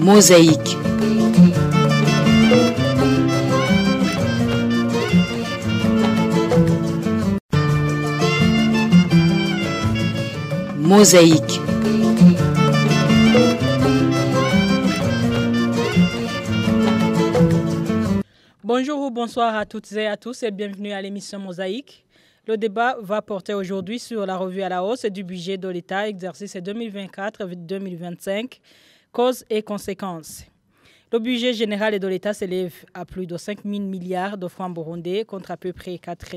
Mosaïque. Mosaïque. Bonjour ou bonsoir à toutes et à tous et bienvenue à l'émission Mosaïque. Le débat va porter aujourd'hui sur la revue à la hausse du budget de l'État, exercice 2024-2025, causes et conséquences. Le budget général de l'État s'élève à plus de 5 000 milliards de francs burundais contre à peu près 4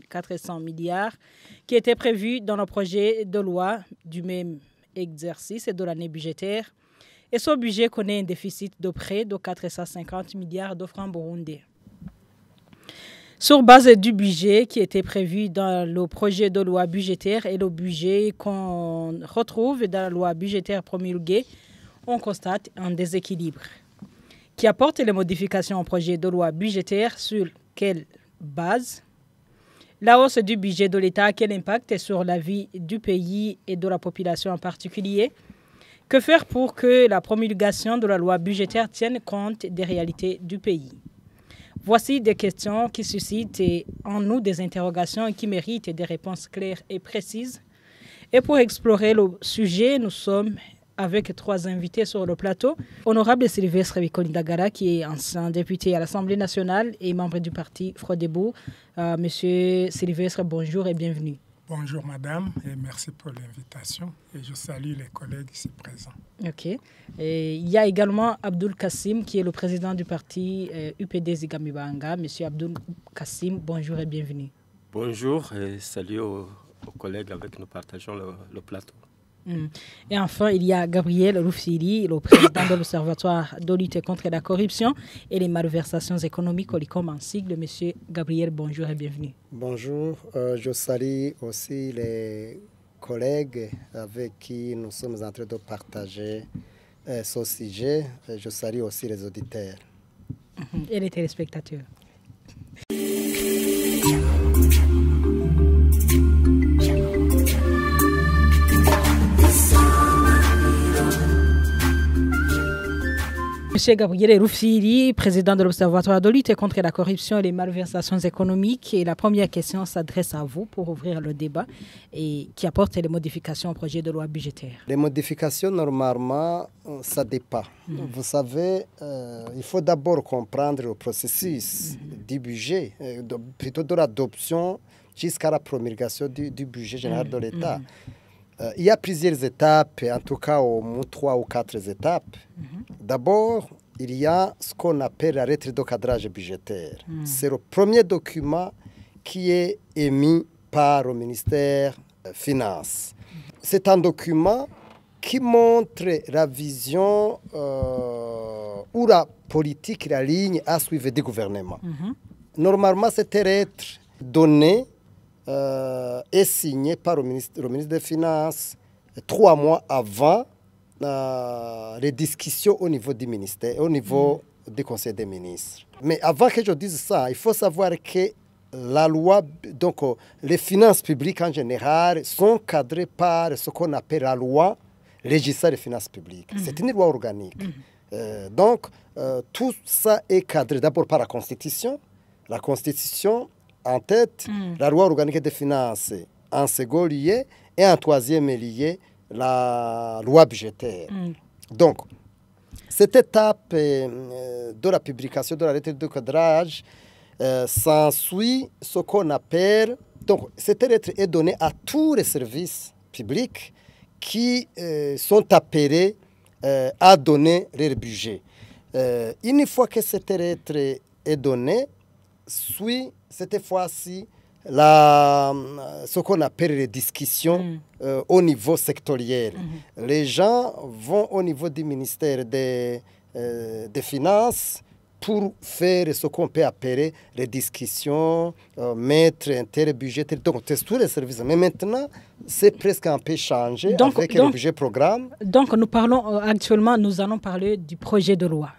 400 milliards qui étaient prévus dans le projet de loi du même exercice et de l'année budgétaire. Et ce budget connaît un déficit de près de 450 milliards de francs burundais. Sur base du budget qui était prévu dans le projet de loi budgétaire et le budget qu'on retrouve dans la loi budgétaire promulguée, on constate un déséquilibre. Qui apporte les modifications au projet de loi budgétaire sur quelle base? La hausse du budget de l'État, quel impact sur la vie du pays et de la population en particulier? Que faire pour que la promulgation de la loi budgétaire tienne compte des réalités du pays? Voici des questions qui suscitent en nous des interrogations et qui méritent des réponses claires et précises. Et pour explorer le sujet, nous sommes avec trois invités sur le plateau. Honorable Sylvestre Bikonidagara, qui est ancien député à l'Assemblée nationale et membre du parti Frodebo. Monsieur Sylvestre, bonjour et bienvenue. Bonjour madame et merci pour l'invitation et je salue les collègues ici présents. Ok. Et il y a également Abdoul Kassim qui est le président du parti UPD Zigamibanga. Monsieur Abdoul Kassim, bonjour et bienvenue. Bonjour et salut aux collègues avec qui nous partageons le plateau. Et enfin, il y a Gabriel Rufsiri, le président de l'Observatoire de lutte contre la corruption et les malversations économiques, comme en sigle. Monsieur Gabriel, bonjour et bienvenue. Bonjour, je salue aussi les collègues avec qui nous sommes en train de partager ce sujet. Je salue aussi les auditeurs. Et les téléspectateurs. Monsieur Gabriel Rufsiri, président de l'Observatoire de lutte contre la corruption et les malversations économiques. Et la première question s'adresse à vous pour ouvrir le débat et qui apporte les modifications au projet de loi budgétaire. Les modifications, normalement, ça dépend. Vous savez, il faut d'abord comprendre le processus du budget, plutôt de l'adoption jusqu'à la promulgation du budget général de l'État. Il y a plusieurs étapes, en tout cas au moins 3 ou 4 étapes. D'abord, il y a ce qu'on appelle la lettre de cadrage budgétaire. C'est le premier document qui est émis par le ministère des Finances. C'est un document qui montre la vision ou la politique, la ligne à suivre du gouvernement. Normalement, cette lettre donnée est signé par le ministre des Finances 3 mois avant les discussions au niveau du ministère, au niveau du Conseil des ministres. Mais avant que je dise ça, il faut savoir que la loi, donc les finances publiques en général, sont cadrées par ce qu'on appelle la loi législative des finances publiques. C'est une loi organique. Donc, tout ça est cadré d'abord par la Constitution. La Constitution en tête, la loi organique des finances en second lieu et en troisième lieu, la loi budgétaire. Donc, cette étape de la publication de la lettre de cadrage s'ensuit ce qu'on appelle... Donc, cette lettre est donnée à tous les services publics qui sont appelés à donner leur budget. Une fois que cette lettre est donnée, suit cette fois-ci ce qu'on appelle les discussions au niveau sectoriel. Les gens vont au niveau du ministère des Finances pour faire ce qu'on peut appeler les discussions, mettre un tel budget, donc c'est tous les services. Mais maintenant, c'est presque un peu changé avec le budget programme. Donc nous allons parler du projet de loi.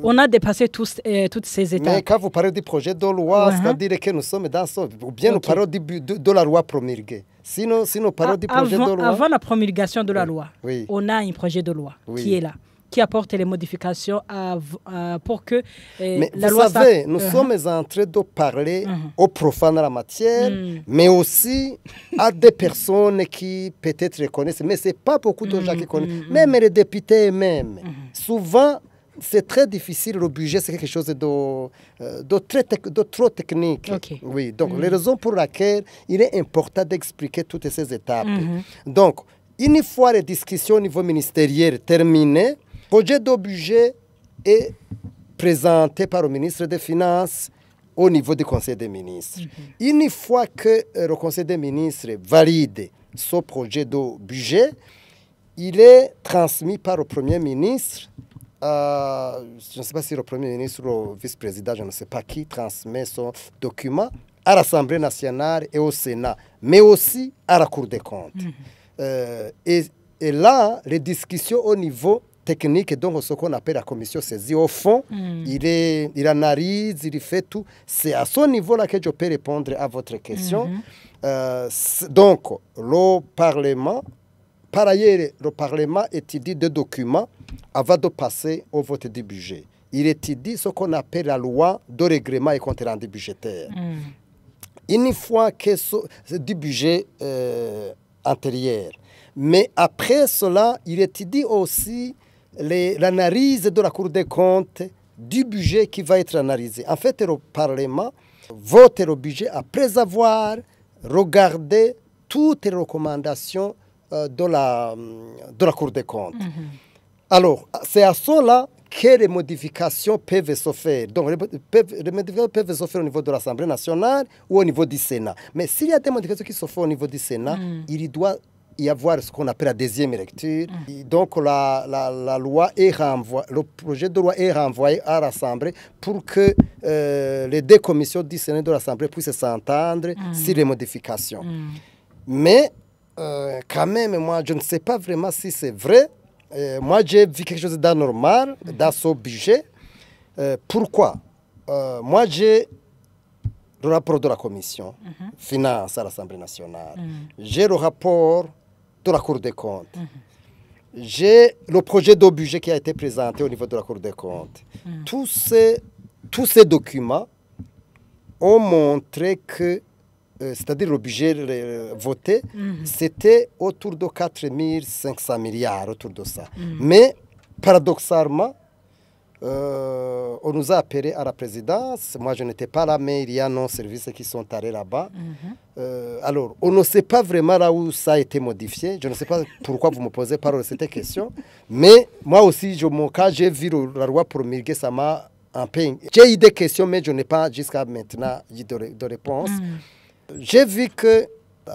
On a dépassé toutes ces étapes. Mais quand vous parlez du projet de loi, c'est-à-dire que nous sommes dans ce... Ou bien nous parlons de la loi promulguée. Sinon nous parlons du projet de loi... Avant la promulgation de la loi, oui. on a un projet de loi qui est là. qui apporte les modifications pour que mais la vous loi... savez, nous sommes en train de parler aux profanes de la matière, mais aussi à des personnes qui peut-être connaissent, mais ce n'est pas beaucoup de gens qui connaissent, même les députés eux-mêmes. Souvent, c'est très difficile, le budget, c'est quelque chose de trop technique. Okay. Oui, donc les raisons pour lesquelles il est important d'expliquer toutes ces étapes. Donc, une fois les discussions au niveau ministériel terminées, le projet de budget est présenté par le ministre des Finances au niveau du Conseil des ministres. Une fois que le Conseil des ministres valide ce projet de budget, il est transmis par le Premier ministre. Je ne sais pas si le Premier ministre ou le vice-président, je ne sais pas qui, transmet son document à l'Assemblée nationale et au Sénat, mais aussi à la Cour des comptes. Et là, les discussions au niveau technique, donc ce qu'on appelle la commission saisie, au fond, il analyse, il fait tout. C'est à ce niveau-là que je peux répondre à votre question. Donc, le Parlement, par ailleurs, le Parlement étudie des documents avant de passer au vote du budget. Il étudie ce qu'on appelle la loi de règlement et compte rendu budgétaire. Une fois que c'est du budget antérieur. Mais après cela, il étudie aussi l'analyse de la Cour des comptes du budget qui va être analysé. En fait, le Parlement vote le budget après avoir regardé toutes les recommandations de la Cour des comptes. Alors, c'est à cela que les modifications peuvent se faire. Donc, les modifications peuvent se faire au niveau de l'Assemblée nationale ou au niveau du Sénat. Mais s'il y a des modifications qui se font au niveau du Sénat, il doit y avoir ce qu'on appelle la deuxième lecture. Donc, la loi est renvoyée, le projet de loi est renvoyé à l'Assemblée pour que les deux commissions du Sénat et de l'Assemblée puissent s'entendre sur les modifications. Mais, quand même, moi, je ne sais pas vraiment si c'est vrai. Moi, j'ai vu quelque chose d'anormal dans ce budget. Pourquoi? Moi, j'ai le rapport de la commission finance à l'Assemblée nationale. J'ai le rapport de la Cour des comptes. J'ai le projet de budget qui a été présenté au niveau de la Cour des comptes. Tous ces documents ont montré que c'est-à-dire le budget voté, c'était autour de 4 500 milliards, autour de ça. Mais, paradoxalement, on nous a appelé à la présidence. Moi, je n'étais pas là, mais il y a nos services qui sont allés là-bas. Alors, on ne sait pas vraiment là où ça a été modifié. Je ne sais pas pourquoi vous me posez par cette question. Mais moi aussi, mon cas, j'ai vu la loi promulguée, ça m'a un peu... J'ai eu des questions, mais je n'ai pas jusqu'à maintenant de réponse. J'ai vu que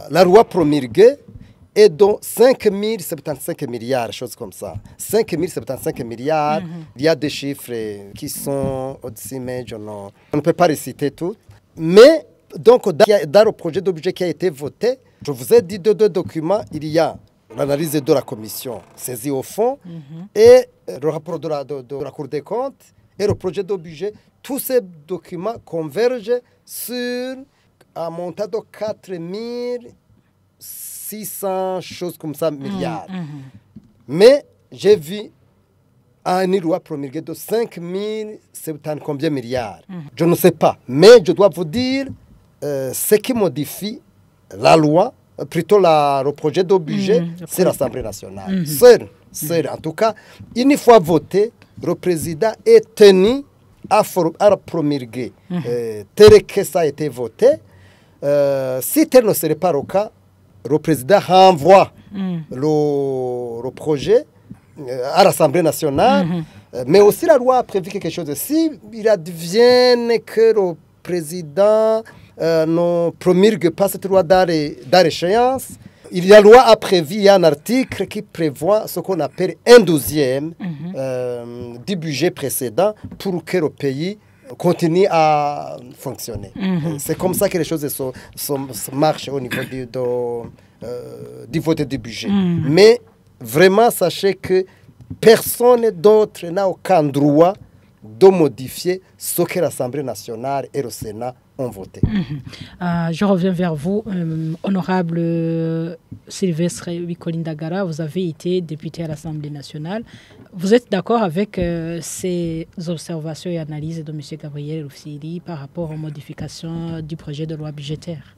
la loi promulguée est de 5 075 milliards, choses comme ça. 5 075 milliards, il y a des chiffres qui sont au-dessus, mais on ne peut pas réciter tout. Mais, donc, dans le projet de budget qui a été voté, je vous ai dit deux documents, il y a l'analyse de la commission saisie au fond et le rapport de la Cour des comptes et le projet de budget. Tous ces documents convergent sur un montant de 4 600 choses comme ça, milliards. Mais j'ai vu une loi promulguée de 5 070 combien milliards. Je ne sais pas. Mais je dois vous dire ce qui modifie la loi, plutôt le projet de budget, c'est l'Assemblée nationale. Seul, en tout cas, une fois voté, le président est tenu à promulguer tel que ça a été voté. Si tel ne serait pas le cas, le président renvoie le projet à l'Assemblée nationale, mais aussi la loi a prévu quelque chose. Si il advienne que le président ne promulgue pas cette loi dans l'échéance, la loi a prévu, il y a un article qui prévoit ce qu'on appelle un 12e du budget précédent pour que le pays continue à fonctionner. C'est comme ça que les choses marchent au niveau du vote du budget. Mais vraiment, sachez que personne d'autre n'a aucun droit de modifier ce que l'Assemblée nationale et le Sénat ont voté. Je reviens vers vous, honorable Sylvestre Wikolindagara. Vous avez été député à l'Assemblée nationale. Vous êtes d'accord avec ces observations et analyses de M. Gabriel Rufisiri par rapport aux modifications du projet de loi budgétaire?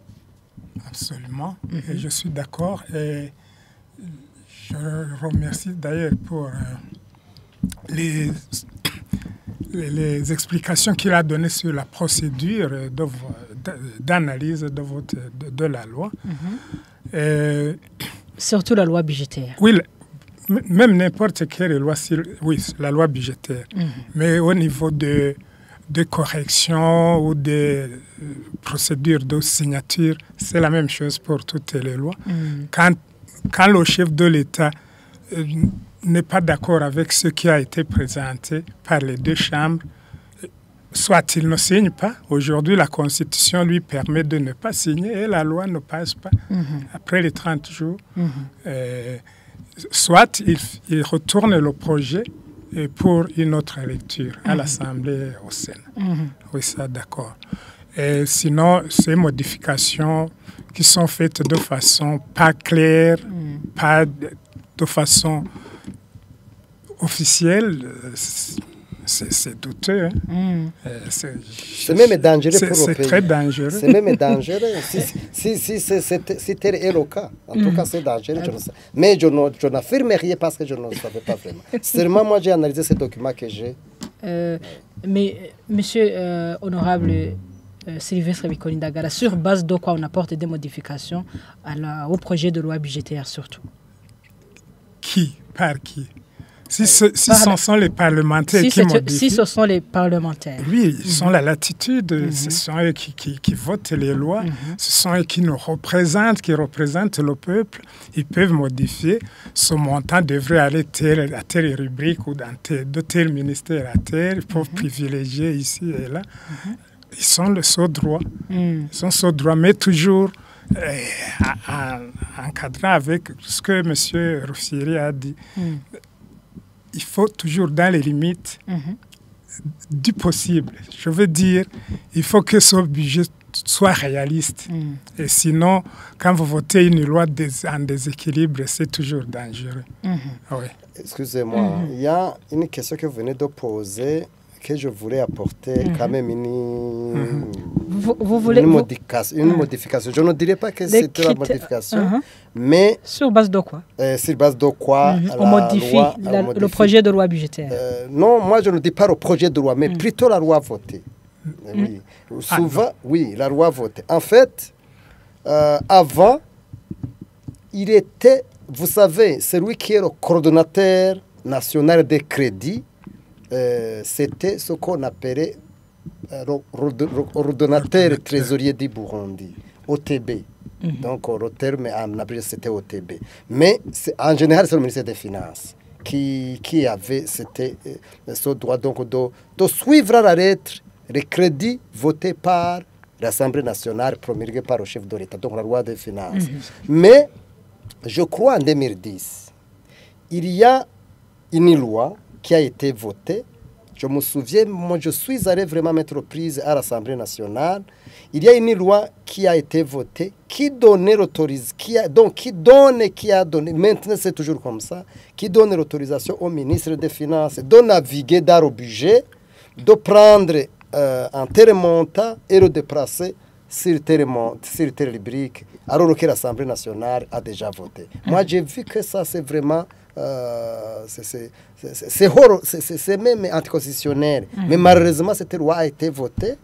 Absolument. Et je suis d'accord. Et je remercie d'ailleurs pour les explications qu'il a données sur la procédure d'analyse de la loi. Surtout la loi budgétaire. Oui, même n'importe quelle loi, oui, la loi budgétaire. Mais au niveau de correction ou de procédures de signature, c'est la même chose pour toutes les lois. Quand le chef de l'État n'est pas d'accord avec ce qui a été présenté par les deux chambres, soit il ne signe pas. Aujourd'hui, la Constitution lui permet de ne pas signer et la loi ne passe pas après les 30 jours. Soit il retourne le projet pour une autre lecture à l'Assemblée et au Sénat. Oui, ça, d'accord. Et sinon, ces modifications qui sont faites de façon pas claire, pas de façon officielle, c'est douteux. C'est même dangereux pour le pays. C'est très dangereux. C'est même dangereux. Si c'était le cas, en tout cas, c'est dangereux. Je ne sais. Mais je n'affirme rien parce que je ne savais pas vraiment. Seulement, moi, j'ai analysé ces documents que j'ai. Mais, monsieur honorable Sylvestre Wikolindagara, sur base de quoi on apporte des modifications au projet de loi budgétaire surtout? Qui? Par qui? Si ce sont les parlementaires qui modifient. Si ce sont les parlementaires. Oui, ils ont la latitude. Ce sont eux qui votent les lois. Ce sont eux qui nous représentent, qui représentent le peuple. Ils peuvent modifier. Ce montant devrait aller à telle rubrique ou dans tel ministère à tel. Ils peuvent privilégier ici et là. Ils sont le seul droit. Ils sont ce droit, mais toujours encadrant avec ce que M. Rufisiri a dit. Il faut toujours dans les limites du possible. Je veux dire, il faut que ce budget soit réaliste. Et sinon, quand vous votez une loi en déséquilibre, c'est toujours dangereux. Oui. Excusez-moi, il y a une question que vous venez de poser que je voulais apporter quand même une modification. Je ne dirais pas que c'était la modification, mais... Sur base de quoi? Sur base de quoi on modifie le projet de loi budgétaire. Non, moi je ne dis pas le projet de loi, mais plutôt la loi votée. Oui. Souvent, oui, la loi votée. En fait, avant, il était, vous savez, celui qui est le coordonnateur national des crédits, c'était ce qu'on appelait ordonnateur trésorier du Burundi, OTB. Donc le terme en abrégé c'était OTB. Mais en général c'est le ministère des Finances qui avait ce droit donc de suivre à la lettre les crédits votés par l'Assemblée nationale promulgués par le chef de l'État, donc la loi des finances. Mais je crois en 2010, il y a une loi qui a été votée. Je me souviens, moi je suis allé vraiment mettre prise à l'Assemblée nationale. Il y a une loi qui a été votée, qui donnait l'autorisation, qui a donné, maintenant c'est toujours comme ça, qui donne l'autorisation au ministre des Finances de naviguer dans le budget, de prendre un tel montant et le déplacer sur tel rubrique, alors que l'Assemblée nationale a déjà voté. Moi j'ai vu que ça c'est vraiment... c'est même anticonstitutionnel. Mais malheureusement, cette loi a été votée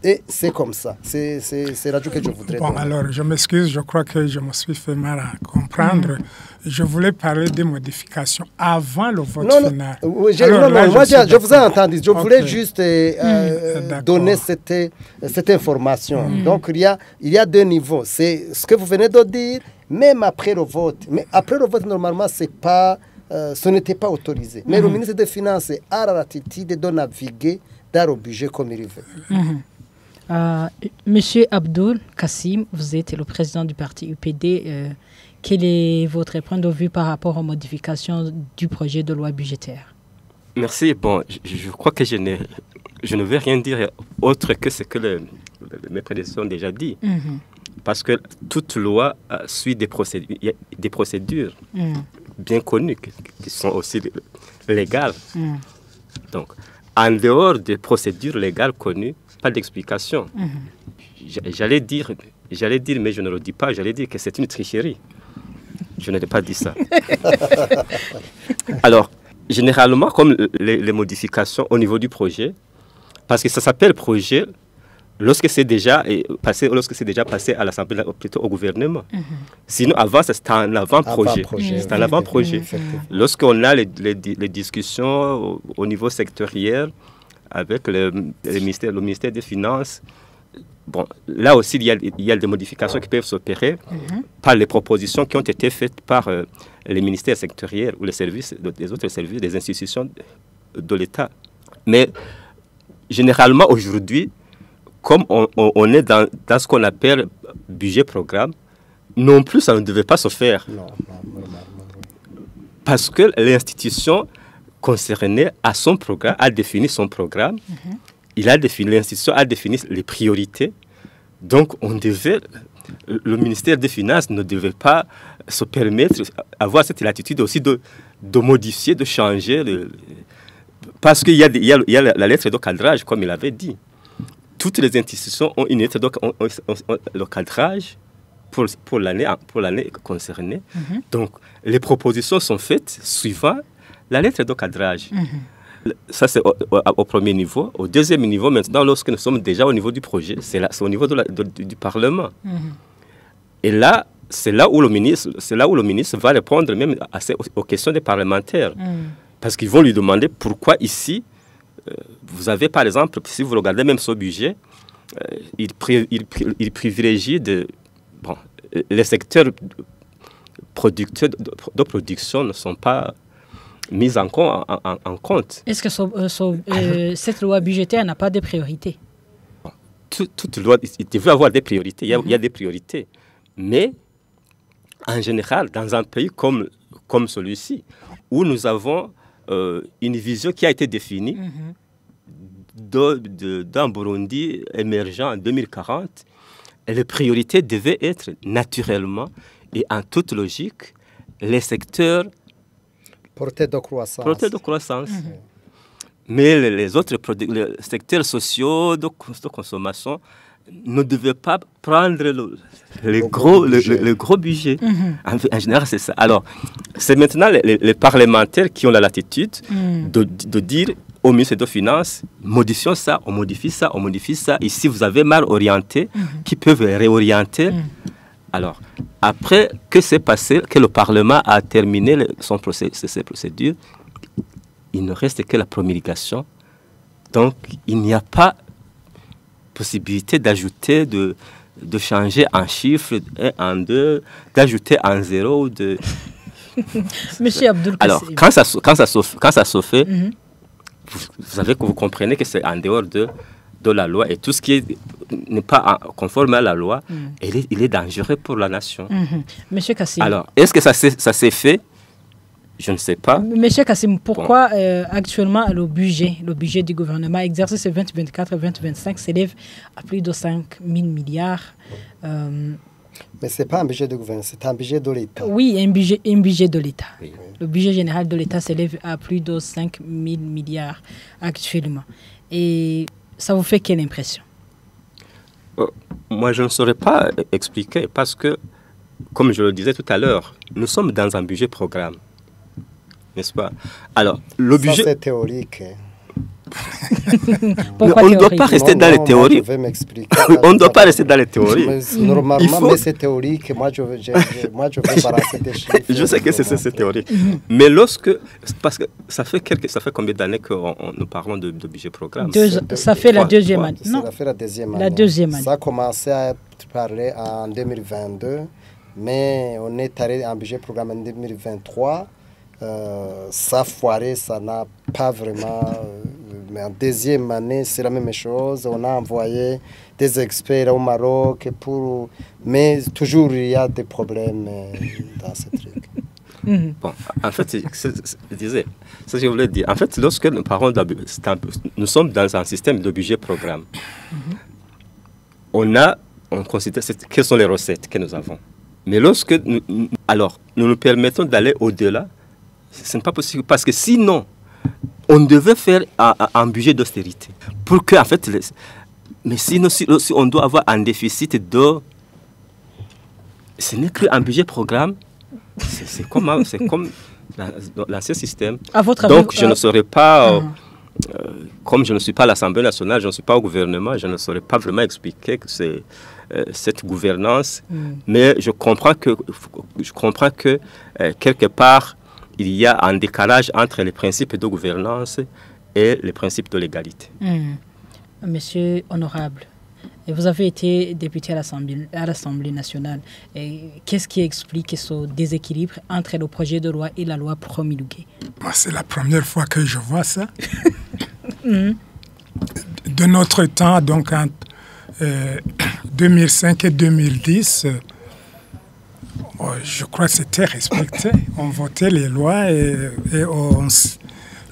et c'est comme ça. C'est l'ajout que je voudrais donner. Alors, je m'excuse, je crois que je me suis fait mal à comprendre. Je voulais parler des modifications avant le vote final. Moi, je vous ai entendu. Je voulais juste donner cette information. Donc, il y a deux niveaux. C'est ce que vous venez de dire, même après le vote. Mais après le vote, normalement, ce n'était pas autorisé. Mais le ministre des Finances a la latitude de naviguer dans le budget comme il veut. Monsieur Abdoul Kassim, vous êtes le président du parti UPD. Quel est votre point de vue par rapport aux modifications du projet de loi budgétaire? Merci. Bon, je crois que je ne vais rien dire autre que ce que mes prédécesseurs ont déjà dit. Parce que toute loi suit des procédures bien connues, qui sont aussi légales. Donc, en dehors des procédures légales connues, pas d'explication. J'allais dire, mais je ne le dis pas, j'allais dire que c'est une tricherie. Je n'ai pas dit ça. Alors, généralement, comme les modifications au niveau du projet, parce que ça s'appelle projet, lorsque c'est déjà passé à l'Assemblée, plutôt au gouvernement. Sinon, avant, c'était un avant-projet. C'est un avant-projet. Lorsqu'on a les discussions au niveau sectoriel avec le ministère des Finances, bon, là aussi, il y a des modifications qui peuvent s'opérer par les propositions qui ont été faites par les ministères sectoriels ou les autres services des institutions de l'État. Mais généralement, aujourd'hui, comme on est dans ce qu'on appelle budget-programme, non plus, ça ne devait pas se faire. Non, parce que l'institution concernée a défini son programme, l'institution a défini les priorités. Donc, le ministère des Finances ne devait pas se permettre, avoir cette latitude aussi de modifier, de changer, parce qu'il y a la lettre de cadrage, comme il avait dit. Toutes les institutions ont une lettre de cadrage pour l'année concernée. Donc, les propositions sont faites suivant la lettre de cadrage. Ça, c'est au premier niveau. Au deuxième niveau, maintenant, lorsque nous sommes déjà au niveau du projet, c'est au niveau du Parlement. Et là, c'est là où le ministre va répondre même aux questions des parlementaires. Parce qu'ils vont lui demander pourquoi ici, vous avez, par exemple, si vous regardez même ce budget, il privilégie les secteurs producteurs de production ne sont pas mis en compte. Est-ce que cette loi budgétaire n'a pas de priorités? Toute loi, il devait avoir des priorités. Il y a des priorités. Mais, en général, dans un pays comme celui-ci, où nous avons une vision qui a été définie d'un Burundi émergent en 2040, et les priorités devaient être naturellement et en toute logique les secteurs portés de croissance. Mais les autres secteurs sociaux de consommation ne devaient pas prendre le gros budget. En général, c'est ça. Alors, c'est maintenant les parlementaires qui ont la latitude de dire au ministère des Finances, modifions ça, on modifie ça, on modifie ça. Ici, vous avez mal orienté, qui peuvent réorienter. Alors, après que c'est passé, que le Parlement a terminé ses procédures, il ne reste que la promulgation. Donc, il n'y a pas possibilité d'ajouter, de changer un chiffre, en 2, d'ajouter un 0. Monsieur Abdoul Kassim. Alors, quand ça se fait, vous comprenez que c'est en dehors de la loi et tout ce qui n'est pas conforme à la loi, il est dangereux pour la nation. Monsieur Kassim. Alors, est-ce que ça s'est fait? Je ne sais pas. Monsieur Kassim, pourquoi actuellement le budget du gouvernement, exercice 2024-2025, s'élève à plus de 5 000 milliards Mais ce n'est pas un budget de gouvernement, c'est un budget de l'État. Oui, un budget de l'État. Oui. Le budget général de l'État s'élève à plus de 5 000 milliards actuellement. Et ça vous fait quelle impression? Moi, je ne saurais pas expliquer parce que, comme je le disais tout à l'heure, nous sommes dans un budget programme. N'est-ce pas? Alors, le budget... Ça, c'est théorique. On ne doit pas rester dans les théories. Je vais m'expliquer. On ne doit pas rester dans les théories. Normalement, mais c'est théorique. Moi, je vais balancer des chiffres. Je sais que c'est théorique. Mais parce que ça fait combien d'années que nous parlons de budget programme? Ça fait la deuxième année. Non, ça fait la deuxième année. La deuxième année. Ça a commencé à être parlé en 2022, mais on est allé en budget programme en 2023. Ça foiré, ça n'a pas vraiment... mais en deuxième année, c'est la même chose. On a envoyé des experts au Maroc, mais toujours il y a des problèmes dans ce truc. Bon, en fait, je disais, ce que je voulais dire. En fait, lorsque nous parlons nous sommes dans un système de budget-programme. On considère quelles sont les recettes que nous avons. Mais lorsque nous nous permettons d'aller au-delà, ce n'est pas possible. Parce que sinon, on devait faire un budget d'austérité. Pour que, en fait, mais sinon, si on doit avoir un déficit de... Ce n'est qu'un budget-programme. C'est comme l'ancien système. Donc, je ne saurais pas... comme je ne suis pas à l'Assemblée nationale, je ne suis pas au gouvernement, je ne saurais pas vraiment expliquer que c'est cette gouvernance. Mais je comprends que quelque part, il y a un décalage entre les principes de gouvernance et les principes de l'égalité. Monsieur Honorable, vous avez été député à l'Assemblée nationale. Qu'est-ce qui explique ce déséquilibre entre le projet de loi et la loi promulguée? C'est la première fois que je vois ça. De notre temps, donc entre 2005 et 2010, je crois que c'était respecté. On votait les lois et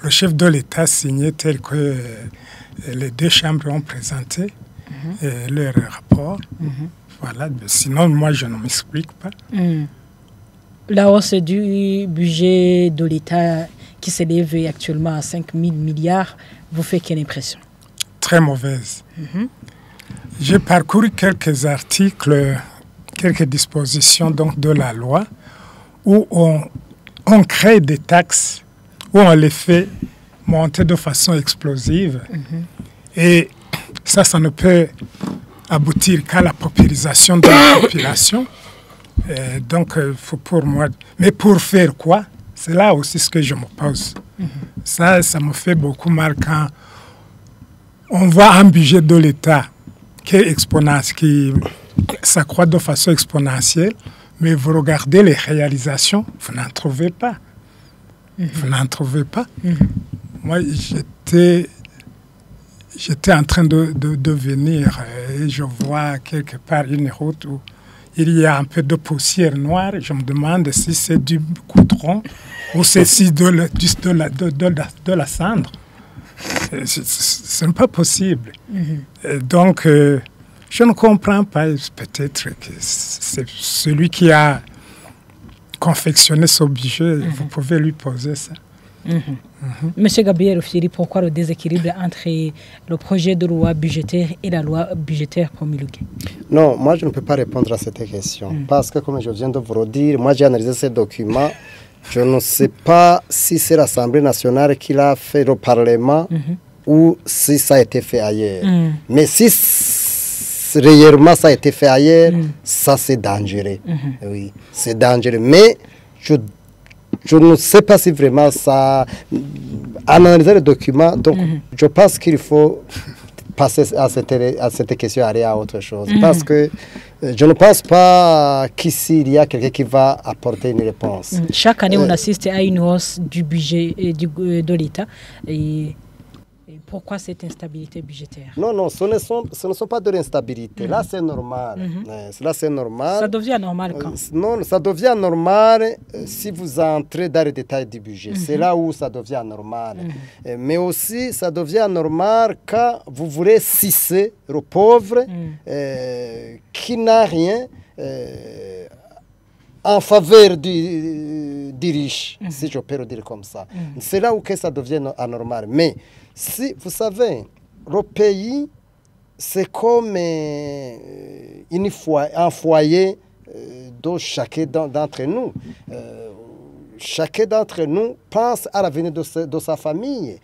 le chef de l'État signait tel que les deux chambres ont présenté leur rapport. Voilà. Sinon, moi, je ne m'explique pas. La hausse du budget de l'État qui s'élève actuellement à 5 000 milliards vous fait quelle impression? Très mauvaise. J'ai parcouru quelques articles, quelques dispositions donc, de la loi où on crée des taxes, où on les fait monter de façon explosive. Et ça ne peut aboutir qu'à la paupérisation de la population. Donc, pour moi... Mais pour faire quoi? C'est là aussi ce que je me pose. Ça me fait beaucoup mal quand on voit un budget de l'État qui s'accroît de façon exponentielle, mais vous regardez les réalisations, vous n'en trouvez pas. Vous n'en trouvez pas. Moi, j'étais en train de venir et je vois quelque part une route où il y a un peu de poussière noire. Je me demande si c'est du goudron ou c'est de la cendre. Ce n'est pas possible. Donc, je ne comprends pas. Peut-être que c'est celui qui a confectionné ce budget. Vous pouvez lui poser ça. Monsieur Gabriel Rufyiri, pourquoi le déséquilibre entre le projet de loi budgétaire et la loi budgétaire promulguée? Non, moi je ne peux pas répondre à cette question. Parce que comme je viens de vous le dire, moi j'ai analysé ces documents. Je ne sais pas si c'est l'Assemblée nationale qui l'a fait au Parlement ou si ça a été fait ailleurs. Mais si réellement ça a été fait ailleurs, ça c'est dangereux. Oui, c'est dangereux. Mais je ne sais pas si vraiment ça... Analyser les documents, donc je pense qu'il faut passer à cette question, aller à autre chose. Parce que je ne pense pas qu'ici, il y a quelqu'un qui va apporter une réponse. Chaque année, on assiste à une hausse du budget de l'État. Et pourquoi cette instabilité budgétaire? Non, ce ne sont pas de l'instabilité. Là, c'est normal. Là, c'est normal. Ça devient normal quand? Non, ça devient normal si vous entrez dans les détails du budget. C'est là où ça devient normal. Mais aussi, ça devient normal quand vous voulez sucer le pauvre qui n'a rien en faveur du riche, si je peux le dire comme ça. C'est là où que ça devient anormal. Mais si, vous savez, le pays, c'est comme un foyer de chacun d'entre nous. Chacun d'entre nous pense à l'avenir de sa famille.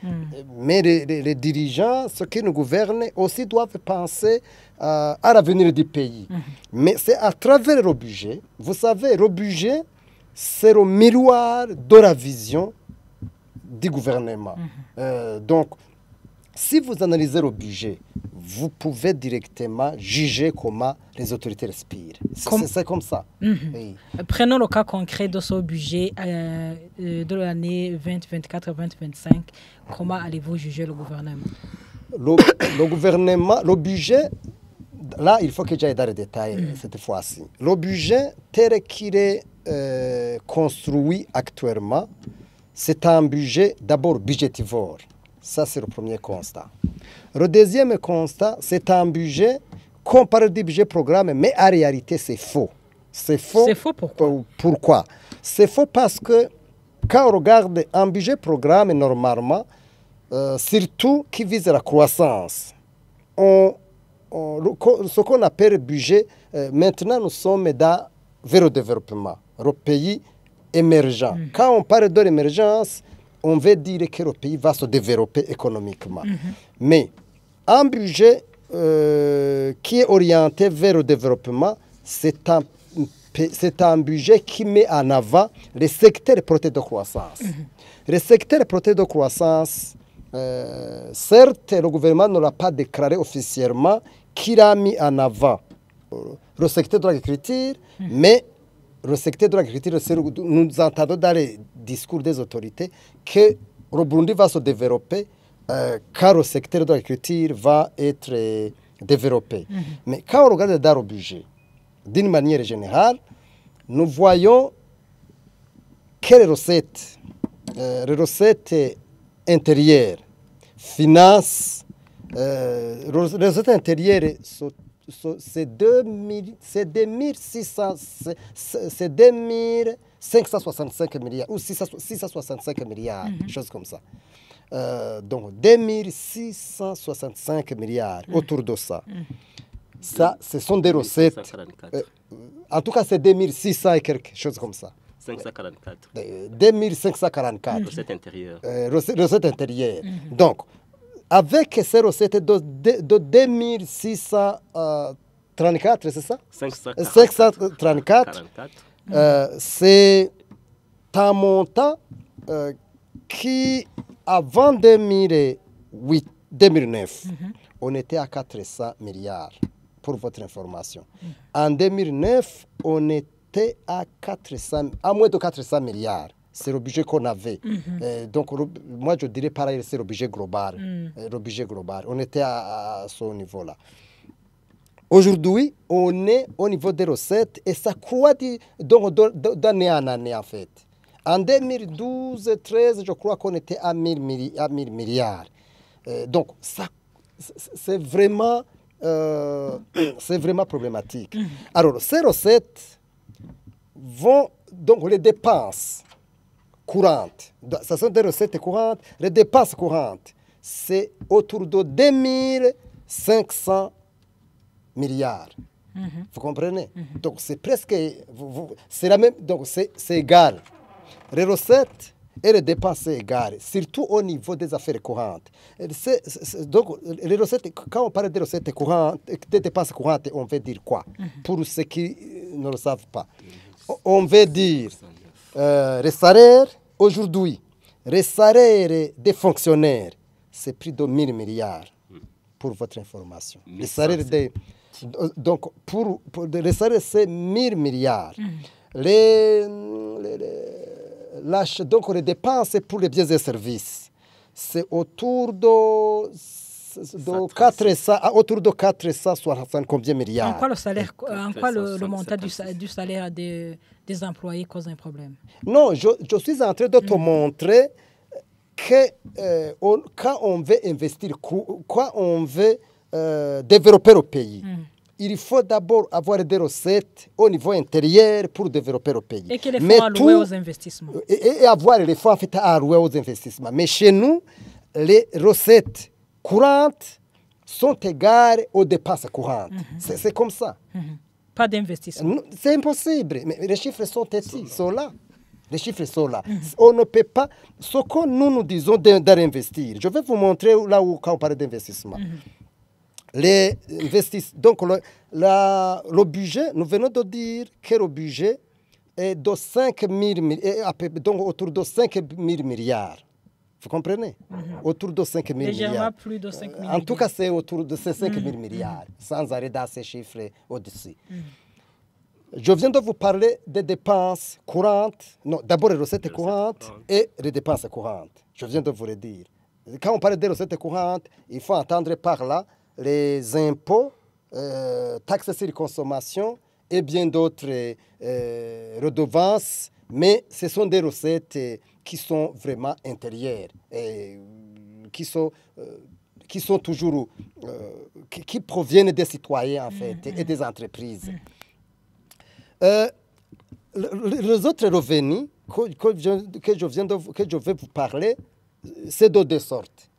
Mais les dirigeants, ceux qui nous gouvernent, aussi doivent penser à l'avenir du pays. Mais c'est à travers le budget. Vous savez, le budget, c'est le miroir de la vision du gouvernement. Donc, si vous analysez le budget, vous pouvez directement juger comment les autorités respirent. C'est comme ça. Oui. Prenons le cas concret de ce budget de l'année 2024-2025. Comment allez-vous juger le gouvernement? Le gouvernement, le budget, là, il faut que j'aille dans les détails cette fois-ci. Le budget tel qu'il est construit actuellement, c'est un budget d'abord budgétivore. Ça, c'est le premier constat. Le deuxième constat, c'est un budget qu'on parle du budget programme, mais en réalité, c'est faux. C'est faux. C'est faux pourquoi? Pourquoi? C'est faux parce que quand on regarde un budget programme, normalement, surtout qui vise la croissance, ce qu'on appelle budget, maintenant, nous sommes vers le développement, le pays émergent. Quand on parle de l'émergence, on veut dire que le pays va se développer économiquement. Mais un budget qui est orienté vers le développement, c'est un budget qui met en avant les secteurs porteurs de croissance. Les secteurs porteurs de croissance, certes, le gouvernement ne l'a pas déclaré officiellement qu'il a mis en avant le secteur de l'agriculture, mais le secteur de l'agriculture, nous entendons dans les discours des autorités que le Burundi va se développer car le secteur de l'agriculture va être développé. Mais quand on regarde dans le budget, d'une manière générale, nous voyons que les recettes intérieures, finances, les recettes intérieures, c'est 2565 milliards ou 665 milliards, choses comme ça. Donc 2665 milliards autour de ça. Ça, ce sont des recettes. En tout cas, c'est 2600 et quelque chose comme ça. 544. 2544. Recettes intérieures. Recettes intérieures. Donc, avec ces recettes de 2634, c'est ça? 534. C'est un montant qui, avant 2009, on était à 400 milliards, pour votre information. En 2009, on était à moins de 400 milliards. C'est le budget qu'on avait. Donc, moi, je dirais pareil, c'est le budget global. Le budget global. On était à ce niveau-là. Aujourd'hui, on est au niveau des recettes et ça croît d'année en année, en fait. En 2012-2013, je crois qu'on était à 1000 milliards. Donc, ça, c'est vraiment problématique. Alors, ces recettes vont, donc les dépenses courantes, ce sont des recettes courantes, les dépenses courantes, c'est autour de 2500 milliards. Vous comprenez? Donc, c'est presque, c'est la même, donc c'est égal. Les recettes et les dépenses, c'est égal, surtout au niveau des affaires courantes. Donc, les recettes, quand on parle des recettes courantes, des dépenses courantes, on veut dire quoi? Pour ceux qui ne le savent pas. On veut dire les salaires, aujourd'hui, les salaires des fonctionnaires, c'est plus de 1000 milliards, pour votre information. Les salaires des... Donc, pour les salaires, c'est 1000 milliards. Donc, les dépenses pour les biens et services, c'est autour de 460 combien milliards. En quoi le montant du salaire des employés cause un problème? Non, je suis en train de te montrer que quand on veut investir, quand on veut développer le pays, il faut d'abord avoir des recettes au niveau intérieur pour développer le pays. Et que les fonds alloués aux investissements. Et avoir les fonds alloués aux investissements. Mais chez nous, les recettes courantes sont égales aux dépenses courantes. C'est comme ça. Pas d'investissement. C'est impossible. Mais les chiffres sont ici, sont là. Les chiffres sont là. On ne peut pas... Ce que nous disons d'investir, je vais vous montrer là où quand on parle d'investissement. Les donc le budget, nous venons de dire que le budget est de 5 000, donc autour de 5 000 milliards. Vous comprenez? Autour de 5 000 légèrement milliards. Plus de 5 000 en tout cas, c'est autour de ces 5 000 milliards, sans arrêt dans ces chiffres au-dessus. Je viens de vous parler des dépenses courantes, non, d'abord les recettes courantes et les dépenses courantes. Je viens de vous le dire. Quand on parle des recettes courantes, il faut entendre par là les impôts, taxes sur consommation et bien d'autres redevances, mais ce sont des recettes qui sont vraiment intérieures, et qui sont toujours, qui proviennent des citoyens en fait, et des entreprises. Les autres revenus que je vais vous parler, c'est de deux sortes.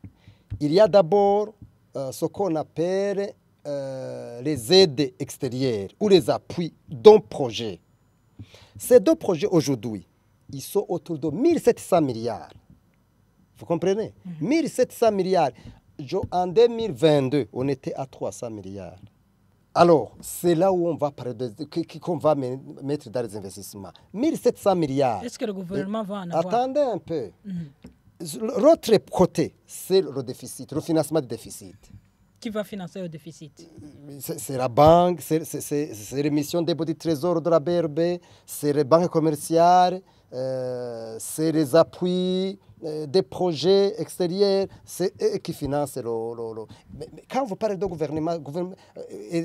Il y a d'abord ce qu'on appelle les aides extérieures ou les appuis d'un projet. Ces deux projets aujourd'hui, ils sont autour de 1700 milliards. Vous comprenez? 1700 milliards. En 2022, on était à 300 milliards. Alors, c'est là où on va parler qu'on va mettre dans les investissements. 1700 milliards. Est-ce que le gouvernement va en avoir? Attendez un peu. L'autre côté, c'est le déficit, le financement du déficit. Qui va financer le déficit? C'est la banque, c'est l'émission des petits trésors de la BRB, c'est les banques commerciales, c'est les appuis des projets extérieurs, c'est eux qui financent Mais quand vous parlez de gouvernement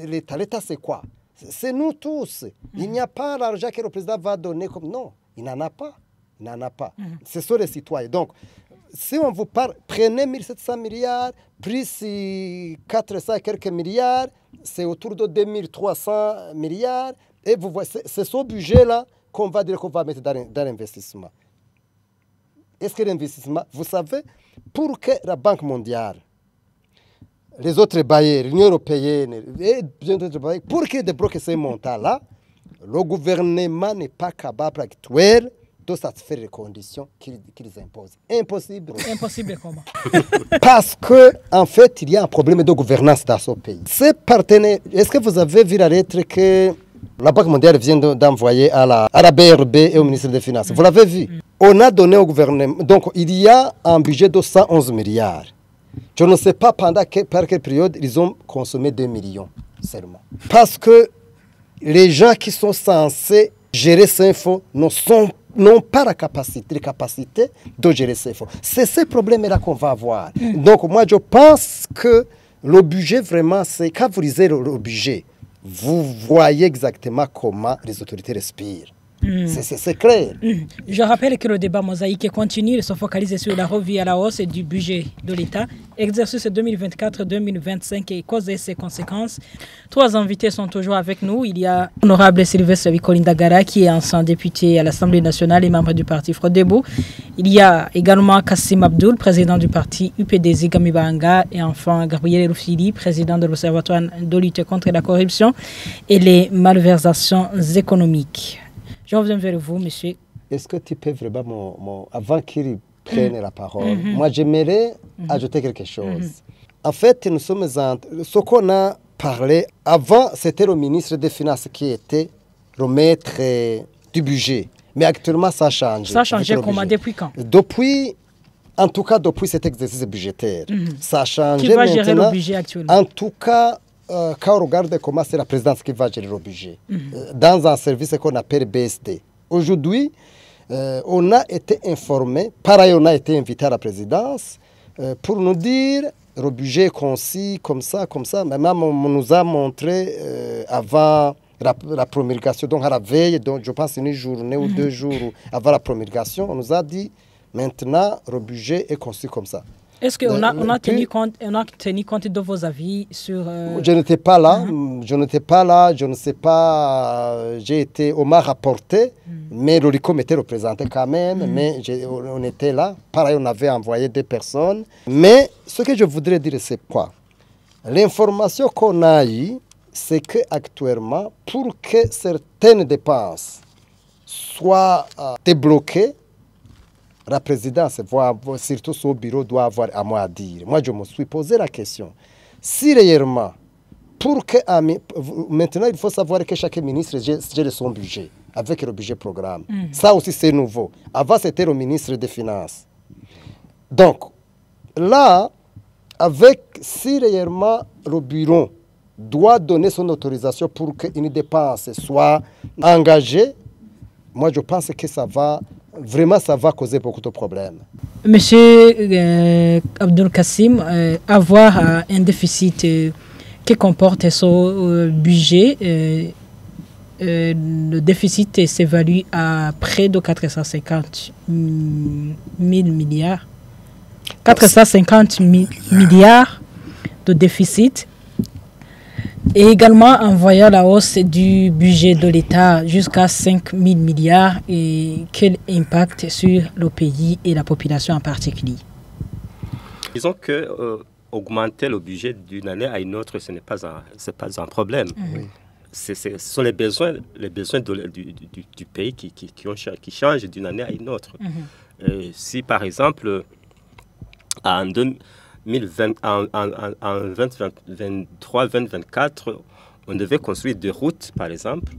l'État c'est quoi? C'est nous tous. Il n'y a pas l'argent que le président va donner comme... Non, il n'en a pas. Il n'en a pas. Ce sont les citoyens. Donc, si on vous parle, prenez 1700 milliards, plus 400 et quelques milliards, c'est autour de 2300 milliards. Et vous voyez, c'est ce budget-là qu'on va dire qu'on va mettre dans l'investissement. Est-ce que l'investissement, vous savez, pour que la Banque mondiale, les autres bailleurs, l'Union européenne, et bien d'autres bailleurs, pour qu'ils débloquent ces montants-là, le gouvernement n'est pas capable actuellement de satisfaire les conditions qu'ils imposent. Impossible. Impossible comment? Parce que, en fait, il y a un problème de gouvernance dans ce pays. Ces partenaires, est-ce que vous avez vu la lettre que la Banque mondiale vient d'envoyer à la BRB et au ministre des Finances? Vous l'avez vu? On a donné au gouvernement, donc il y a un budget de 111 milliards. Je ne sais pas par quelle période ils ont consommé 2 millions seulement. Parce que les gens qui sont censés gérer ces fonds n'ont pas la capacité de gérer ces fonds. C'est ce problème-là qu'on va avoir. Donc moi je pense que le budget vraiment, c'est quand vous lisez le budget, vous voyez exactement comment les autorités respirent. C'est clair. Je rappelle que le débat mosaïque continue de se focaliser sur la revue à la hausse du budget de l'État, exercice 2024-2025 et causes et ses conséquences. 3 invités sont toujours avec nous. Il y a l'honorable Sylvestre Bikolindagara qui est ancien député à l'Assemblée nationale et membre du parti Frodebo. Il y a également Kassim Abdoul, président du parti UPDZ Gamibanga, et enfin Gabriel Rufili, président de l'Observatoire de lutte contre la corruption et les malversations économiques. Je reviens vers vous, monsieur. Est-ce que tu peux vraiment, avant qu'il prenne la parole, moi j'aimerais ajouter quelque chose. En fait, nous sommes ce qu'on a parlé, avant c'était le ministre des Finances qui était le maître du budget. Mais actuellement ça a changé. Ça a changé comment? Depuis quand? Depuis, en tout cas depuis cet exercice budgétaire. Ça a changé. Qui va gérer le budget actuellement? En tout cas, quand on regarde comment c'est la présidence qui va gérer le budget, dans un service qu'on appelle BSD. Aujourd'hui, on a été informé, pareil, on a été invité à la présidence pour nous dire le budget est concis, comme ça. Mais même on nous a montré avant la promulgation, donc à la veille, donc je pense une journée ou 2 jours avant la promulgation, on nous a dit maintenant le budget est concis comme ça. Est-ce qu'on a tenu compte de vos avis sur... Je n'étais pas là, je ne sais pas, on m'a rapporté, mais l'ORICOM était représenté quand même, mais on était là. Pareil, on avait envoyé 2 personnes. Mais ce que je voudrais dire, c'est quoi? L'information qu'on a eue, c'est qu'actuellement, pour que certaines dépenses soient débloquées, la présidence, surtout son bureau, doit avoir à moi à dire. Moi, je me suis posé la question. Si réellement, maintenant, il faut savoir que chaque ministre gère son budget, avec le budget programme. Ça aussi, c'est nouveau. Avant, c'était le ministre des Finances. Donc, là, si réellement le bureau doit donner son autorisation pour qu'une dépense soit engagée, moi, je pense que ça va causer beaucoup de problèmes. Monsieur Abdoul Kassim, avoir un déficit qui comporte ce budget, le déficit s'évalue à près de 450 000 milliards. 450 milliards de déficit. Et également en voyant la hausse du budget de l'État jusqu'à 5 000 milliards, et quel impact sur le pays et la population en particulier? Disons que augmenter le budget d'une année à une autre, ce n'est pas un problème. Oui. Ce sont les besoins du pays qui changent d'une année à une autre. Si par exemple, en 2023-2024, on devait construire 2 routes, par exemple.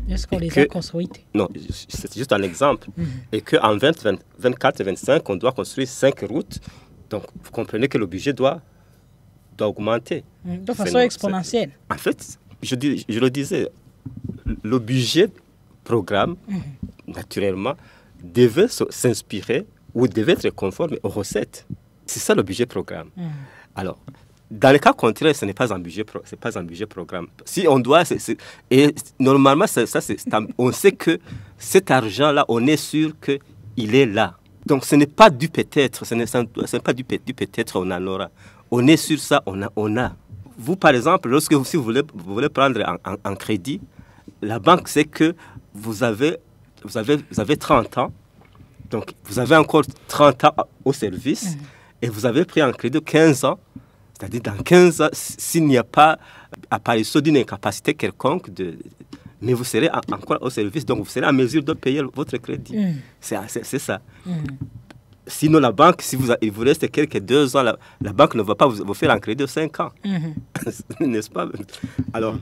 Est-ce qu'on les a construites? Non, c'est juste un exemple. Et qu'en 2024-2025, on doit construire 5 routes. Donc, vous comprenez que le budget doit augmenter. De façon exponentielle. En fait, je le disais, le budget programme, naturellement, devait s'inspirer ou devait être conforme aux recettes. C'est ça le budget programme. Alors, dans le cas contraire, ce n'est pas un budget programme. Si on doit, et normalement, on sait que cet argent-là, on est sûr qu'il est là. Donc, ce n'est pas du peut-être, ce n'est pas du peut-être, on en aura. On est sur ça, on a. Vous, par exemple, si vous voulez prendre un crédit, la banque sait que vous avez 30 ans, donc vous avez encore 30 ans au service, et vous avez pris un crédit de 15 ans, c'est-à-dire dans 15 ans, s'il n'y a pas apparition d'une incapacité quelconque, mais vous serez encore au service, donc vous serez en mesure de payer votre crédit. C'est ça. Sinon, la banque, il vous reste quelques 2 ans, la banque ne va pas vous faire un crédit de 5 ans. N'est-ce pas? Alors,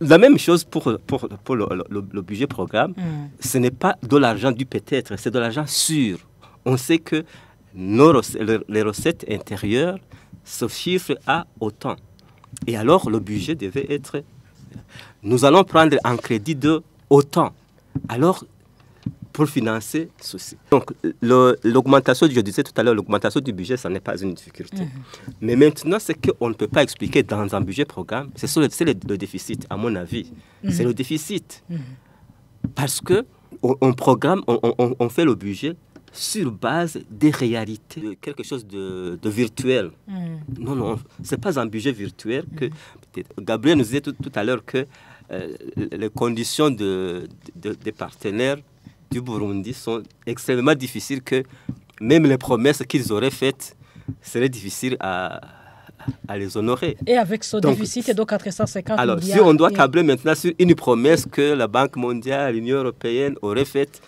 la même chose pour le budget programme. Ce n'est pas de l'argent du peut-être, c'est de l'argent sûr. On sait que les recettes intérieures se chiffrent à autant. Et alors, le budget devait être... Nous allons prendre un crédit de autant. Alors, pour financer ceci. Donc, l'augmentation, je disais tout à l'heure, l'augmentation du budget, ça n'est pas une difficulté. Mais maintenant, ce qu'on ne peut pas expliquer dans un budget programme, c'est le déficit, à mon avis. C'est le déficit. Parce qu'on programme, on fait le budget sur base des réalités, quelque chose de virtuel. Non, ce n'est pas un budget virtuel. Gabriel nous disait tout à l'heure que les conditions des partenaires du Burundi sont extrêmement difficiles, que même les promesses qu'ils auraient faites seraient difficiles à les honorer. Et avec ce déficit de 450 alors, milliards... si on doit tabler maintenant sur une promesse que la Banque mondiale, l'Union européenne auraient faite,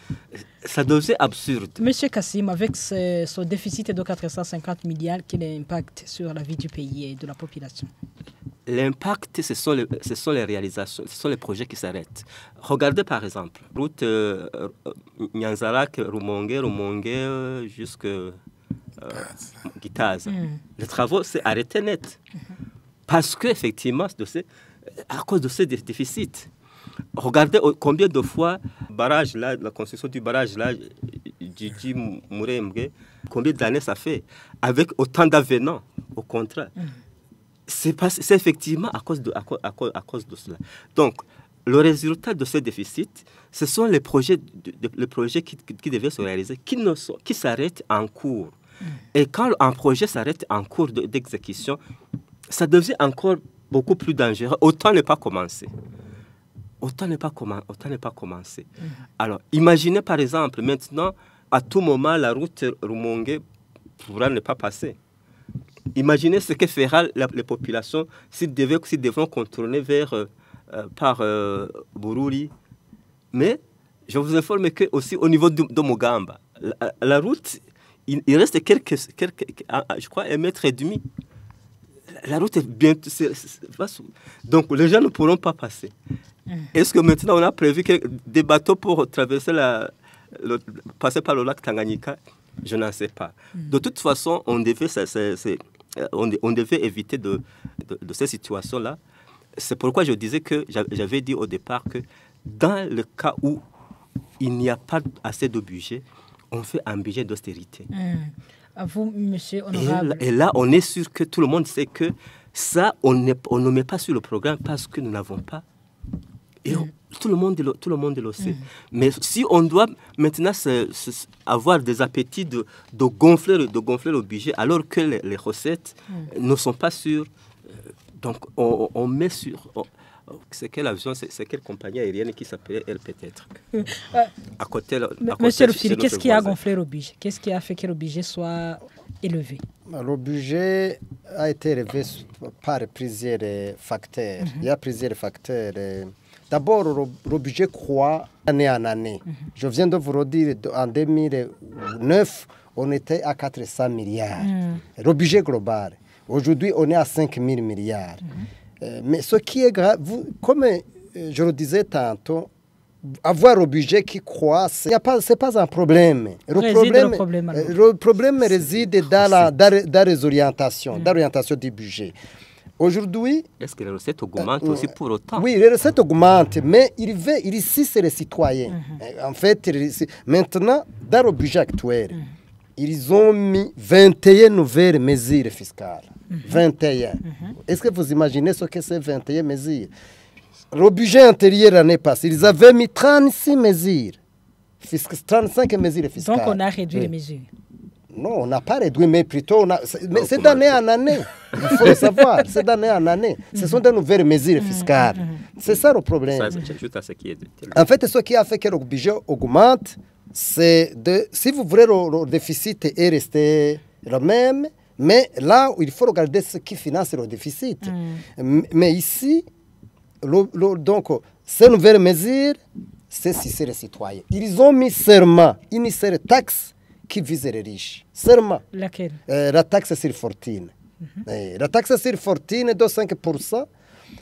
ça devient absurde. Monsieur Kassim, avec ce déficit de 450 milliards, quel est l'impact sur la vie du pays et de la population? L'impact, ce sont les réalisations, ce sont les projets qui s'arrêtent. Regardez par exemple, route Nyanzarak-Rumonge jusqu'à Gitaza. Les travaux s'est arrêté net. Parce qu'effectivement, à cause de ce déficit. Regardez combien de fois la construction du barrage là, Djidji Murembwe, combien d'années ça fait, avec autant d'avenants au contrat. C'est effectivement à cause de cela. Donc, le résultat de ce déficit, ce sont les projets qui devaient se réaliser, qui s'arrêtent en cours. Et quand un projet s'arrête en cours d'exécution, ça devient encore beaucoup plus dangereux. Autant ne pas commencer. Alors, imaginez par exemple, maintenant, à tout moment, la route Rumonge pourra ne pas passer. Imaginez ce que fera les populations s'ils devront contourner par Bururi. Mais je vous informe que aussi au niveau de Mugamba, la route, il reste je crois, 1,5 m. La route est bientôt... Donc les gens ne pourront pas passer. Est-ce que maintenant on a prévu des bateaux pour traverser passer par le lac Tanganyika? Je n'en sais pas. De toute façon, on devait éviter de ces situations-là. C'est pourquoi je disais que j'avais dit au départ que dans le cas où il n'y a pas assez de budget, on fait un budget d'austérité. À vous, monsieur honorable. Et là, on est sûr que tout le monde sait que ça, on ne met pas sur le programme parce que nous n'avons pas Et tout le monde le sait. Mais si on doit maintenant avoir des appétits de gonfler le budget alors que les recettes ne sont pas sûres, donc on met sur... c'est quel avion, c'est quelle compagnie aérienne qui s'appelait elle peut-être à côté, Monsieur Lufiri, qu'est-ce qui a gonflé le budget? Qu'est-ce qui a fait que le budget soit élevé? Le budget a été élevé par plusieurs facteurs. Il y a plusieurs facteurs. D'abord, le budget croît année en année. Je viens de vous redire, en 2009, on était à 400 milliards. Le budget global. Aujourd'hui, on est à 5 000 milliards. Mais ce qui est grave, comme je le disais tantôt, avoir un budget qui croît, ce n'est pas un problème. Le problème réside dans les orientations, dans l'orientation du budget. Aujourd'hui... Est-ce que les recettes augmentent aussi pour autant? Oui, les recettes augmentent, mais il cisse les citoyens. En fait, maintenant, dans le budget actuel, ils ont mis 21 nouvelles mesures fiscales. 21. Est-ce que vous imaginez ce que c'est 21 mesures? Le budget antérieur l'année passée, ils avaient mis 36 mesures. 35 mesures fiscales. Donc on a réduit les mesures. Non, on n'a pas réduit, mais plutôt, c'est d'année en année. Il faut le savoir, c'est d'année en année. Ce sont de nouvelles mesures fiscales. C'est ça le problème. En fait, ce qui a fait que le budget augmente, c'est si vous voulez, le déficit est resté le même, mais là, il faut regarder ce qui finance le déficit. Mais ici, donc, ces nouvelles mesures, c'est si les citoyens. Ils ont mis seulement une seule taxe qui vise les riches. Seulement. Laquelle? La taxe sur fortune. La taxe sur fortune de 5%,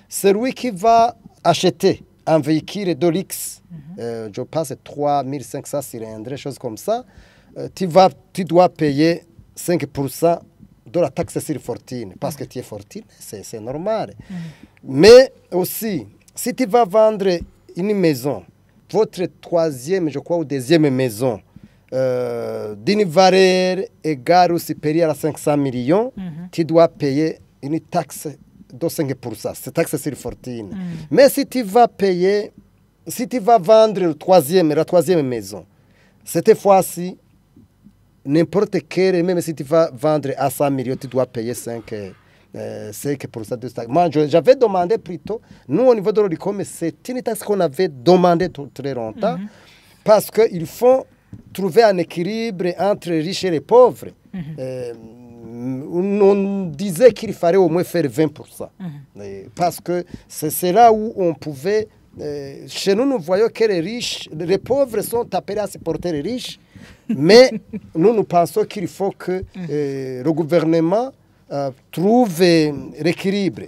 celui qui va acheter un véhicule de luxe, je pense 3500 cylindres, choses comme ça, tu dois payer 5% de la taxe sur fortune, parce que tu es fortune, c'est normal. Mais aussi, si tu vas vendre une maison, votre troisième, je crois, ou deuxième maison, d'une valeur égale ou supérieure à 500 millions, tu dois payer une taxe de 5%, c'est taxe sur fortune. Mais si tu vas vendre la troisième maison, cette fois-ci, n'importe quel, même si tu vas vendre à 100 millions, tu dois payer 5% de taxe. Moi, j'avais demandé plutôt, nous au niveau de l'ORICOM, c'est une taxe qu'on avait demandé très longtemps, parce qu'il faut trouver un équilibre entre les riches et les pauvres. On disait qu'il fallait au moins faire 20%. Parce que c'est là où on pouvait... chez nous, nous voyons que les pauvres sont appelés à supporter les riches, mais nous pensons qu'il faut que le gouvernement trouve l'équilibre.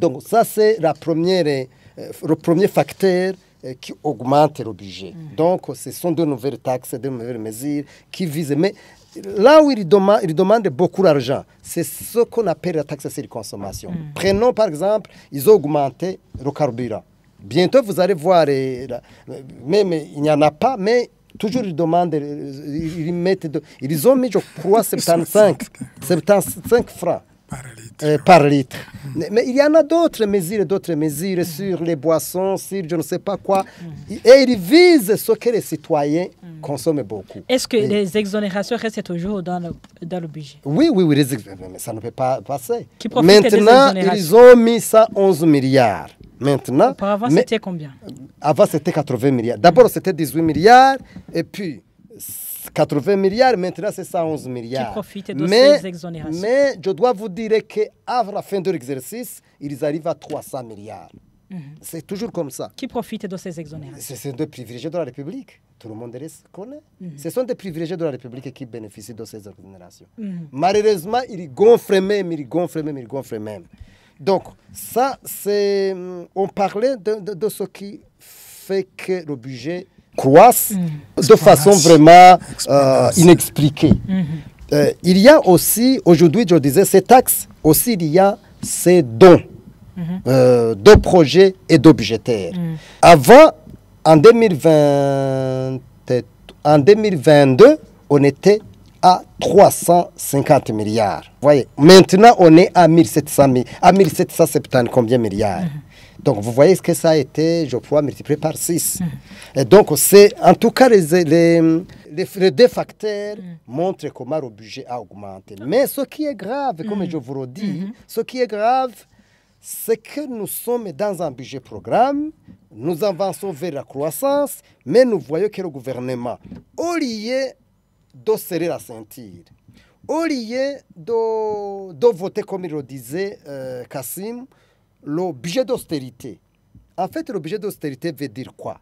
Donc ça, c'est le premier facteur qui augmente le budget. Donc, ce sont de nouvelles taxes, de nouvelles mesures qui visent. Mais là où ils demandent beaucoup d'argent, c'est ce qu'on appelle la taxe sur la consommation. Prenons par exemple, ils ont augmenté le carburant. Bientôt, vous allez voir, même il n'y en a pas, mais toujours ils demandent, ils ont mis, je crois, 75 francs. Par litre. Mais il y en a d'autres mesures sur les boissons, sur je ne sais pas quoi. Et ils visent ce que les citoyens consomment beaucoup. Est-ce que les exonérations restent toujours dans le budget? Oui, mais ça ne peut pas passer. Maintenant, ils ont mis ça 11 milliards. Maintenant, auparavant, c'était combien? Avant, c'était 80 milliards. D'abord, c'était 18 milliards, et puis 80 milliards, maintenant c'est 111 milliards. Qui profitent de ces exonérations. Mais je dois vous dire qu'à la fin de l'exercice, ils arrivent à 300 milliards. C'est toujours comme ça. Qui profite de ces exonérations? Ce sont des privilégiés de la République. Tout le monde les connaît. Ce sont des privilégiés de la République qui bénéficient de ces exonérations. Malheureusement, ils gonflent même. Donc, ça, c'est... On parlait de ce qui fait que le budget croissent de façon vraiment inexpliquée. Il y a aussi, aujourd'hui, je disais, ces taxes, aussi il y a ces dons de projets et de budgétaires. Avant, en 2022, on était à 350 milliards. Voyez, maintenant, on est à 1770 combien milliards. Donc, vous voyez ce que ça a été, je crois, multiplié par 6. Et donc, c'est, en tout cas, les deux facteurs montrent comment le budget a augmenté. Mais ce qui est grave, comme je vous le dis, ce qui est grave, c'est que nous sommes dans un budget programme, nous avançons vers la croissance, mais nous voyons que le gouvernement, au lieu de serrer la ceinture, au lieu de voter, comme il le disait Kassim, le budget d'austérité. En fait, le budget d'austérité veut dire quoi?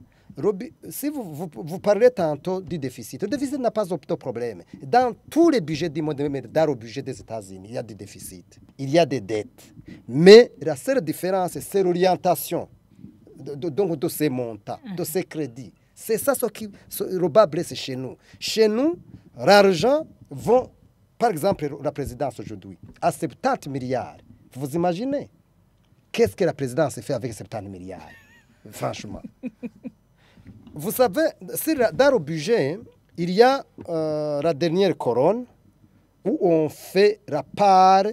Si vous parlez tantôt du déficit, le déficit n'a pas de problème. Dans tous les budgets du monde, même dans le budget des États-Unis, il y a des déficits, il y a des dettes. Mais la seule différence, c'est l'orientation de ces montants, de ces crédits. C'est ça ce qui le bas blesse chez nous. Chez nous, l'argent va, par exemple, la présidence aujourd'hui, à 70 milliards. Vous imaginez? Qu'est-ce que la présidence fait avec 70 milliards? Franchement. Vous savez, dans le budget, il y a la dernière colonne où on fait la part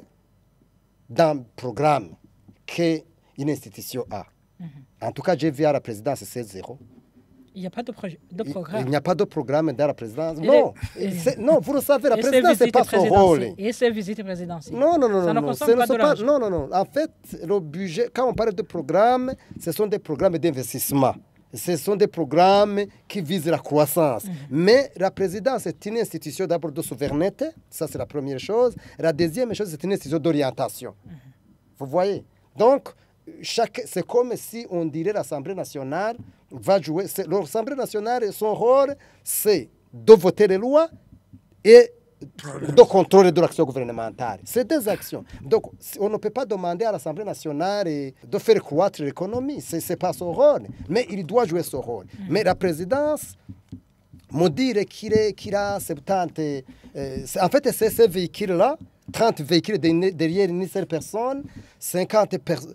d'un programme qu'une institution a. En tout cas, j'ai vu à la présidence, c'est 0. Il n'y a pas de programme. Il n'y a pas de programme dans la présidence. Non, non, vous le savez, la présidence, ce n'est pas son rôle. Et ses visites présidentielles. Non. Ça ne consomme pas de l'argent. Non. En fait, le budget, quand on parle de programme, ce sont des programmes d'investissement. Ce sont des programmes qui visent la croissance. Mais la présidence est une institution d'abord de souveraineté. Ça, c'est la première chose. La deuxième chose, c'est une institution d'orientation. Vous voyez? Donc, c'est comme si on dirait l'Assemblée nationale va jouer. L'Assemblée nationale, son rôle, c'est de voter les lois et de contrôler de l'action gouvernementale. C'est des actions. Donc, on ne peut pas demander à l'Assemblée nationale de faire croître l'économie. Ce n'est pas son rôle. Mais il doit jouer son rôle. Mais la présidence, me dire qu'il a 70... en fait, c'est ces véhicules-là, 30 véhicules derrière une seule personne, 50 personnes...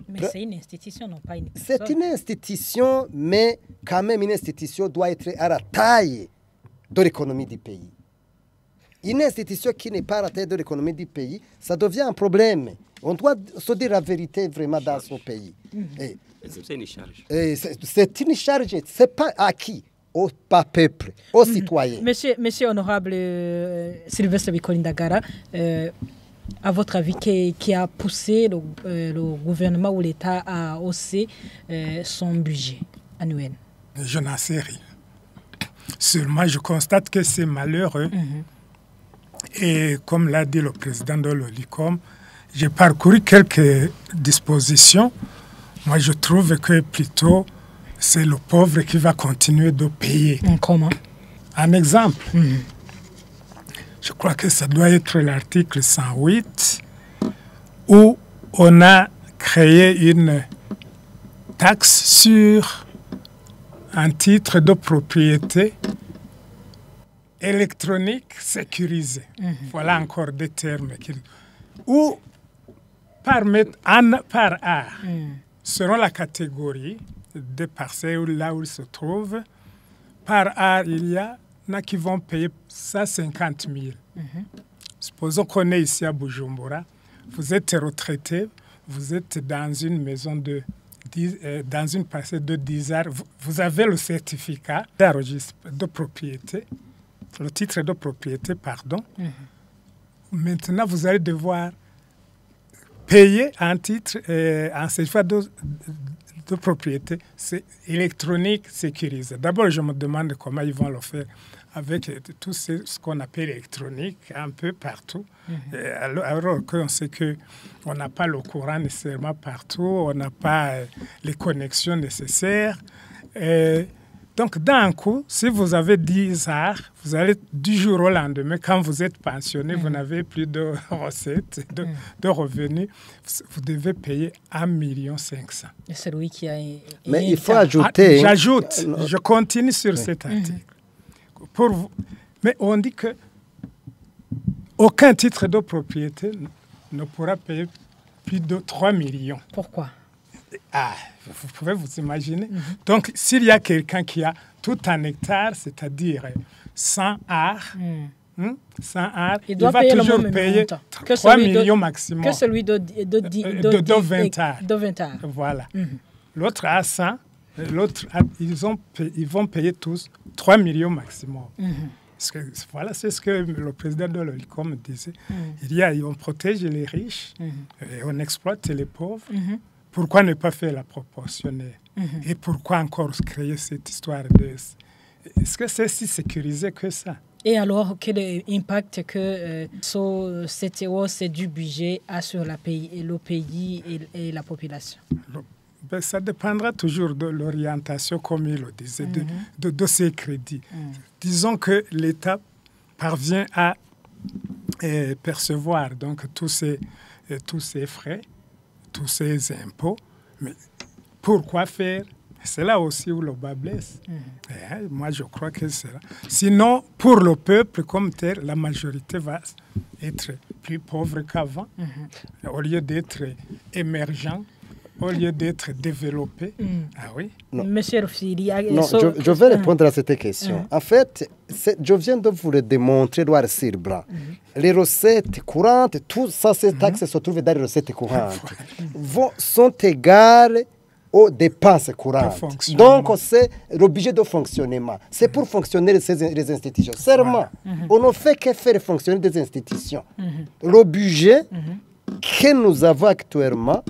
mais c'est une institution, non pas une personne. C'est une institution, mais quand même une institution doit être à la taille de l'économie du pays. Une institution qui n'est pas à la taille de l'économie du pays, ça devient un problème. On doit se dire la vérité vraiment dans son pays. C'est une charge. C'est une charge. Ce n'est pas à qui? Au peuple, aux citoyens. Monsieur honorable Sylvestre Bikoni-Ndagara, à votre avis, qui a poussé le gouvernement ou l'État à hausser son budget annuel? Je n'en sais rien. Seulement, je constate que c'est malheureux. Et comme l'a dit le président de l'OLICOM, j'ai parcouru quelques dispositions. Moi, je trouve que plutôt, c'est le pauvre qui va continuer de payer. Comment? Un exemple. Je crois que ça doit être l'article 108 où on a créé une taxe sur un titre de propriété électronique sécurisé. Voilà encore des termes. Ou par art, selon la catégorie des parcelles là où ils se trouvent, par art, il y en a qui vont payer 150 000. Supposons qu'on est ici à Bujumbura, vous êtes retraité, vous êtes dans une maison dans une parcelle de 10 arts, vous avez le certificat de propriété, le titre de propriété, pardon. Maintenant, vous allez devoir payer un titre, un certificat de propriété électronique sécurisé. D'abord, je me demande comment ils vont le faire avec tout ce qu'on appelle électronique un peu partout. Alors qu'on sait qu'on n'a pas le courant nécessairement partout, on n'a pas les connexions nécessaires. Donc, d'un coup, si vous avez 10 arts, vous allez du jour au lendemain, quand vous êtes pensionné, vous n'avez plus de recettes, de revenus, vous devez payer 1,5 million. Et c'est lui qui a... Mais il faut ajouter... J'ajoute, je continue sur cet article. Mais on dit que aucun titre de propriété ne pourra payer plus de 3 millions. Pourquoi? Vous pouvez vous imaginer. Donc, s'il y a quelqu'un qui a tout un hectare, c'est-à-dire 100 arts, sans art, il va payer toujours le même payer montant 3 millions maximum. Que celui de 20 ans. Voilà. L'autre a 100, l'autre, ils vont payer tous 3 millions maximum. Voilà, c'est ce que le président de l'OLICOM disait. On protège les riches et on exploite les pauvres. Pourquoi ne pas faire la proportionnelle? Et pourquoi encore créer cette histoire de... Est-ce que c'est si sécurisé que ça? Et alors, quel impact que cette hausse du budget a sur le pays et la population? Ça dépendra toujours de l'orientation, comme il le disait, de ces crédits. Disons que l'État parvient à percevoir donc, tous ces frais, tous ces impôts. Mais pourquoi faire? C'est là aussi où le bas blesse. Moi, je crois que c'est là. Sinon, pour le peuple comme tel, la majorité va être plus pauvre qu'avant. Au lieu d'être émergent, au lieu d'être développé. Ah oui? Non. Monsieur Rufiri, je vais répondre à cette question. En fait, je viens de vous le démontrer noir sur blanc. Les recettes courantes, tout ça, ces taxes se trouvent dans les recettes courantes, sont égales aux dépenses courantes. Donc, c'est le budget de fonctionnement. C'est pour fonctionner les institutions. Seulement, on ne fait que faire fonctionner des institutions. Le budget que nous avons actuellement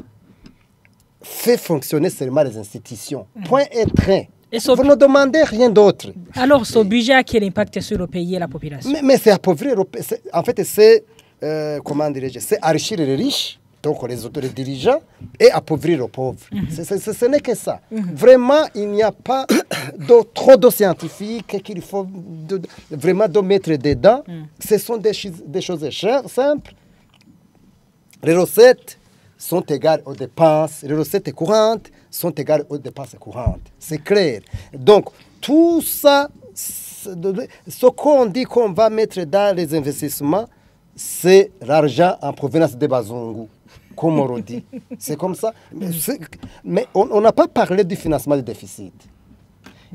fait fonctionner seulement les institutions. Point et trait. Vous ne demandez rien d'autre. Alors, ce budget a quel impact sur le pays et la population? Mais c'est appauvrir. En fait, c'est enrichir les riches, donc les autorités dirigeants, et appauvrir les pauvres. Ce n'est que ça. Vraiment, il n'y a pas trop de scientifiques qu'il faut vraiment de mettre dedans. Ce sont des choses simples. Les recettes sont égales aux dépenses. Les recettes courantes sont égales aux dépenses courantes. C'est clair. Donc, tout ça, ce qu'on dit qu'on va mettre dans les investissements, c'est l'argent en provenance des Bazungu, comme on le dit. C'est comme ça. Mais on n'a pas parlé du financement du déficit.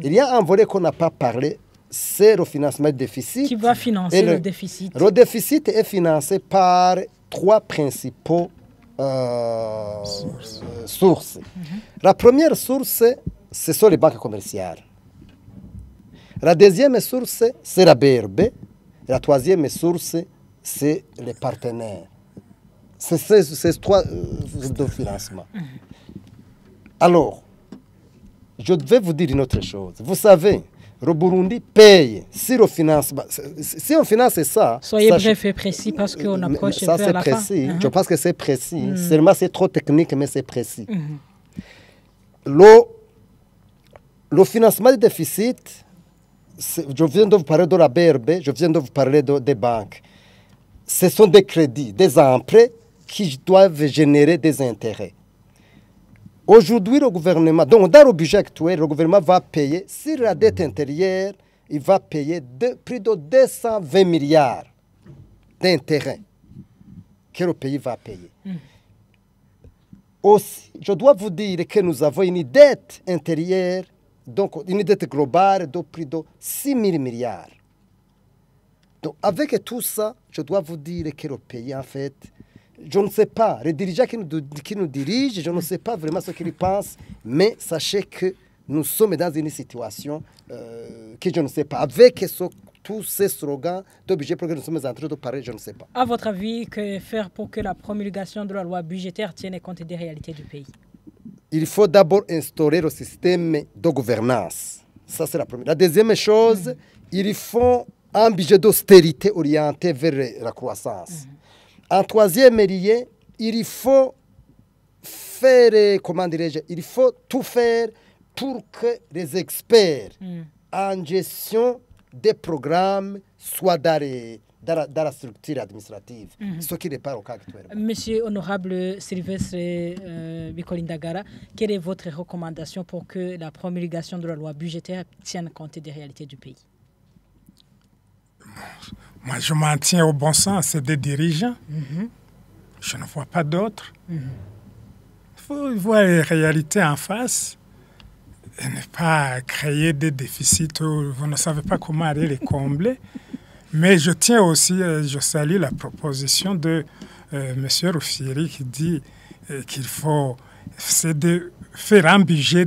Il y a un volet qu'on n'a pas parlé, c'est le financement du déficit. Qui va financer le déficit? Le déficit est financé par 3 principaux sources. La première source, ce sont les banques commerciales. La deuxième source, c'est la BRB. La troisième source, c'est les partenaires. C'est ces 3 de financement. Alors, je vais vous dire une autre chose. Vous savez, le Burundi paye si on finance ça. Soyez bref et précis parce qu'on approche ça, vers la fin. C'est précis. Je pense que c'est précis. Seulement, c'est trop technique, mais c'est précis. Le financement du déficit, je viens de vous parler de la BRB, je viens de vous parler des banques. Ce sont des crédits, des emprunts qui doivent générer des intérêts. Aujourd'hui, le gouvernement, donc dans le budget actuel, le gouvernement va payer, sur la dette intérieure, il va payer plus de 220 milliards d'intérêts que le pays va payer. Aussi, je dois vous dire que nous avons une dette intérieure, donc une dette globale de plus de 6 000 milliards. Donc avec tout ça, je dois vous dire que le pays, en fait, je ne sais pas, les dirigeants qui nous dirigent, je ne sais pas vraiment ce qu'ils pensent, mais sachez que nous sommes dans une situation que je ne sais pas. Avec tous ces slogans de budget pour que nous sommes en train de parler, je ne sais pas. À votre avis, que faire pour que la promulgation de la loi budgétaire tienne compte des réalités du pays? Il faut d'abord instaurer le système de gouvernance. Ça, c'est la première. La deuxième chose, il faut un budget d'austérité orienté vers la croissance. En troisième lieu, il faut faire, il faut tout faire pour que les experts en gestion des programmes soient dans la structure administrative, ce qui n'est pas le cas actuellement. Monsieur Honorable Sylvestre Bikolindagara, quelle est votre recommandation pour que la promulgation de la loi budgétaire tienne compte des réalités du pays? Moi, je m'en tiens au bon sens des dirigeants. Je ne vois pas d'autres. Il faut voir les réalités en face et ne pas créer des déficits où vous ne savez pas comment aller les combler. Mais je tiens aussi, je salue la proposition de M. Ruffieri qui dit qu'il faut faire un budget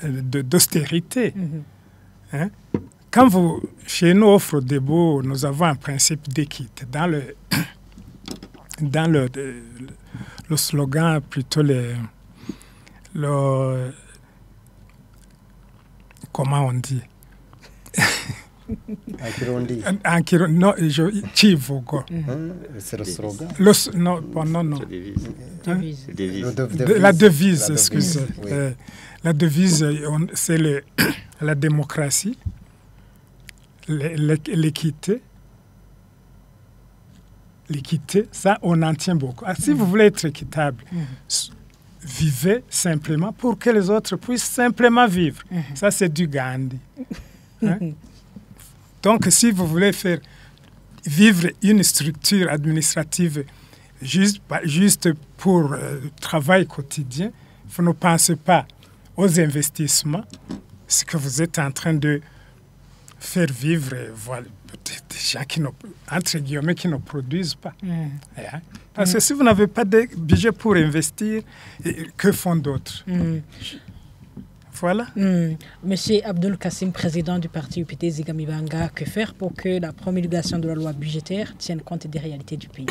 d'austérité. Hein? Quand chez nous, Offre Debout, nous avons un principe d'équité. Dans le slogan, plutôt comment on dit? Non, Chivogo. C'est le slogan. Non. La devise, excusez. Oui. La devise, c'est la démocratie, l'équité. L'équité, ça, on en tient beaucoup. Alors, si vous voulez être équitable, vivez simplement pour que les autres puissent simplement vivre. Ça, c'est du Gandhi. Hein? Donc, si vous voulez faire vivre une structure administrative juste pour le travail quotidien, vous ne pensez pas aux investissements, ce que vous êtes en train de faire vivre, voilà, des gens qui, entre guillemets, qui ne produisent pas. Parce que si vous n'avez pas de budget pour investir, que font d'autres? Voilà. Monsieur Abdul Kassim, président du parti UPT Zigamibanga, que faire pour que la promulgation de la loi budgétaire tienne compte des réalités du pays?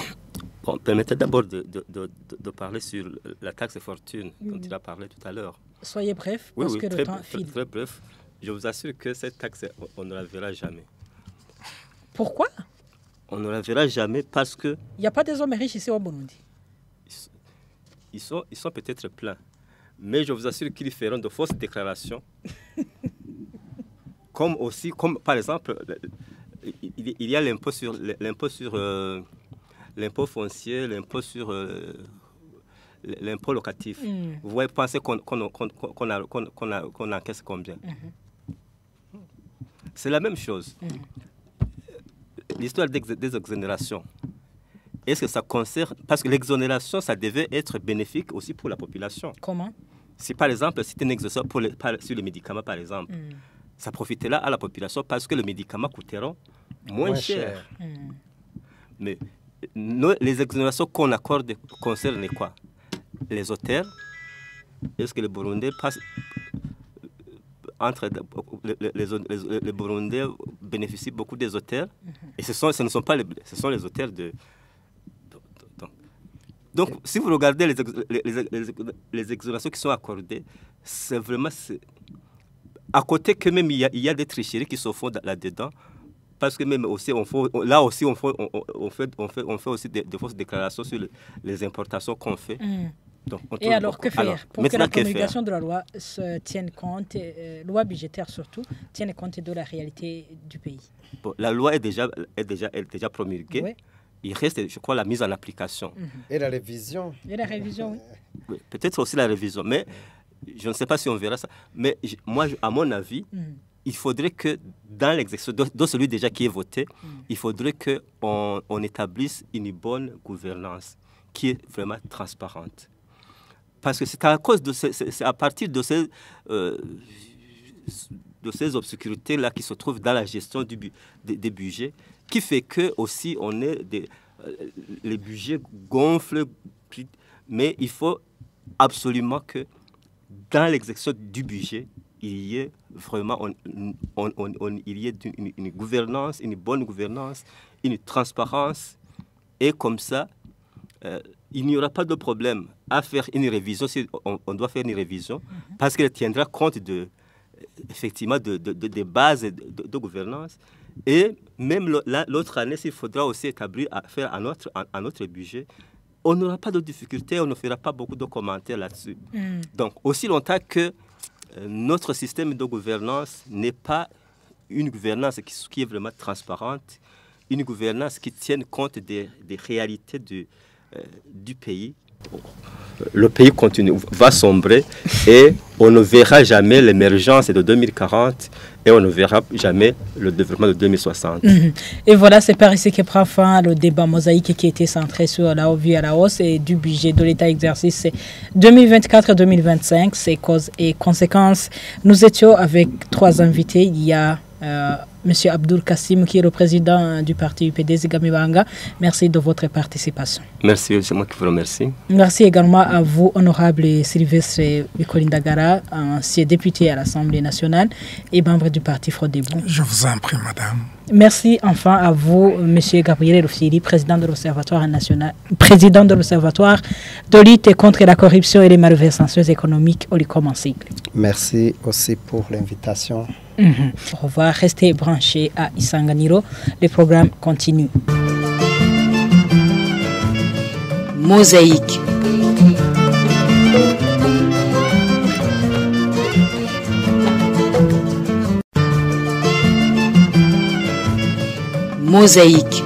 Bon, permettez d'abord de parler sur la taxe fortune dont il a parlé tout à l'heure. Soyez bref, parce que le temps file. Très bref. Je vous assure que cette taxe, on ne la verra jamais. Pourquoi? On ne la verra jamais parce que... Il n'y a pas des hommes riches ici au Burundi. Ils sont peut-être pleins. Mais je vous assure qu'ils feront de fausses déclarations. comme par exemple, il y a l'impôt foncier, l'impôt sur l'impôt locatif. Vous pensez qu'on encaisse combien? C'est la même chose. L'histoire des exonérations. Est-ce que ça concerne... Parce que l'exonération, ça devait être bénéfique aussi pour la population. Comment? Si par exemple, c'était une exonération sur les médicaments, par exemple, ça profiterait à la population parce que les médicaments coûteront moins cher. Mais les exonérations qu'on accorde concernent quoi? Les hôtels. Est-ce que les Burundais passent... les Burundais bénéficient beaucoup des hôtels et ce sont les hôtels de... Donc, si vous regardez les exonérations qui sont accordées, c'est vraiment... À côté que même il y a des tricheries qui se font là-dedans, parce que même aussi, on fait aussi des fausses déclarations sur les importations qu'on fait. Donc, et alors, que faire pour que la promulgation de la loi tienne compte, loi budgétaire surtout, tienne compte de la réalité du pays? Bon, la loi est déjà promulguée. Oui. Il reste, je crois, la mise en application. Et la révision. Et la révision, oui. Peut-être aussi la révision, mais je ne sais pas si on verra ça. Mais moi, à mon avis, il faudrait que dans l'exercice, dans celui déjà qui est voté, il faudrait qu'on établisse une bonne gouvernance qui est vraiment transparente. Parce que c'est à cause c'est à partir de ces obscurités-là qui se trouvent dans la gestion des budgets, qui fait que aussi on est les budgets gonflent, mais il faut absolument que dans l'exécution du budget, il y ait vraiment il y ait une gouvernance, une bonne gouvernance, une transparence, et comme ça, il n'y aura pas de problème à faire une révision si on doit faire une révision, parce qu'elle tiendra compte effectivement des bases de gouvernance. Et même l'autre année, s'il faudra aussi faire un autre budget, on n'aura pas de difficultés, on ne fera pas beaucoup de commentaires là-dessus. Donc, aussi longtemps que notre système de gouvernance n'est pas une gouvernance qui est vraiment transparente, une gouvernance qui tienne compte des réalités du pays, le pays va sombrer et on ne verra jamais l'émergence de 2040 et on ne verra jamais le développement de 2060. Et voilà, c'est par ici que prend fin le débat mosaïque qui était centré sur la vie à la hausse et du budget de l'État exercice 2024-2025, ses causes et conséquences. Nous étions avec 3 invités. Il y a Monsieur Abdoul Kassim, qui est le président du parti UPD Zigamibanga. Merci de votre participation. Merci, c'est moi qui vous remercie. Merci également à vous, honorable Sylvestre Bikolindagara, ancien député à l'Assemblée nationale et membre du parti Frodebou. Je vous en prie, madame. Merci enfin à vous, monsieur Gabriel Rufiri, président de l'Observatoire national, de lutte contre la corruption et les malversations économiques au Licom. Merci aussi pour l'invitation. Au revoir, restez branchés à Isanganiro. Le programme continue. Mosaïque. Mosaïque.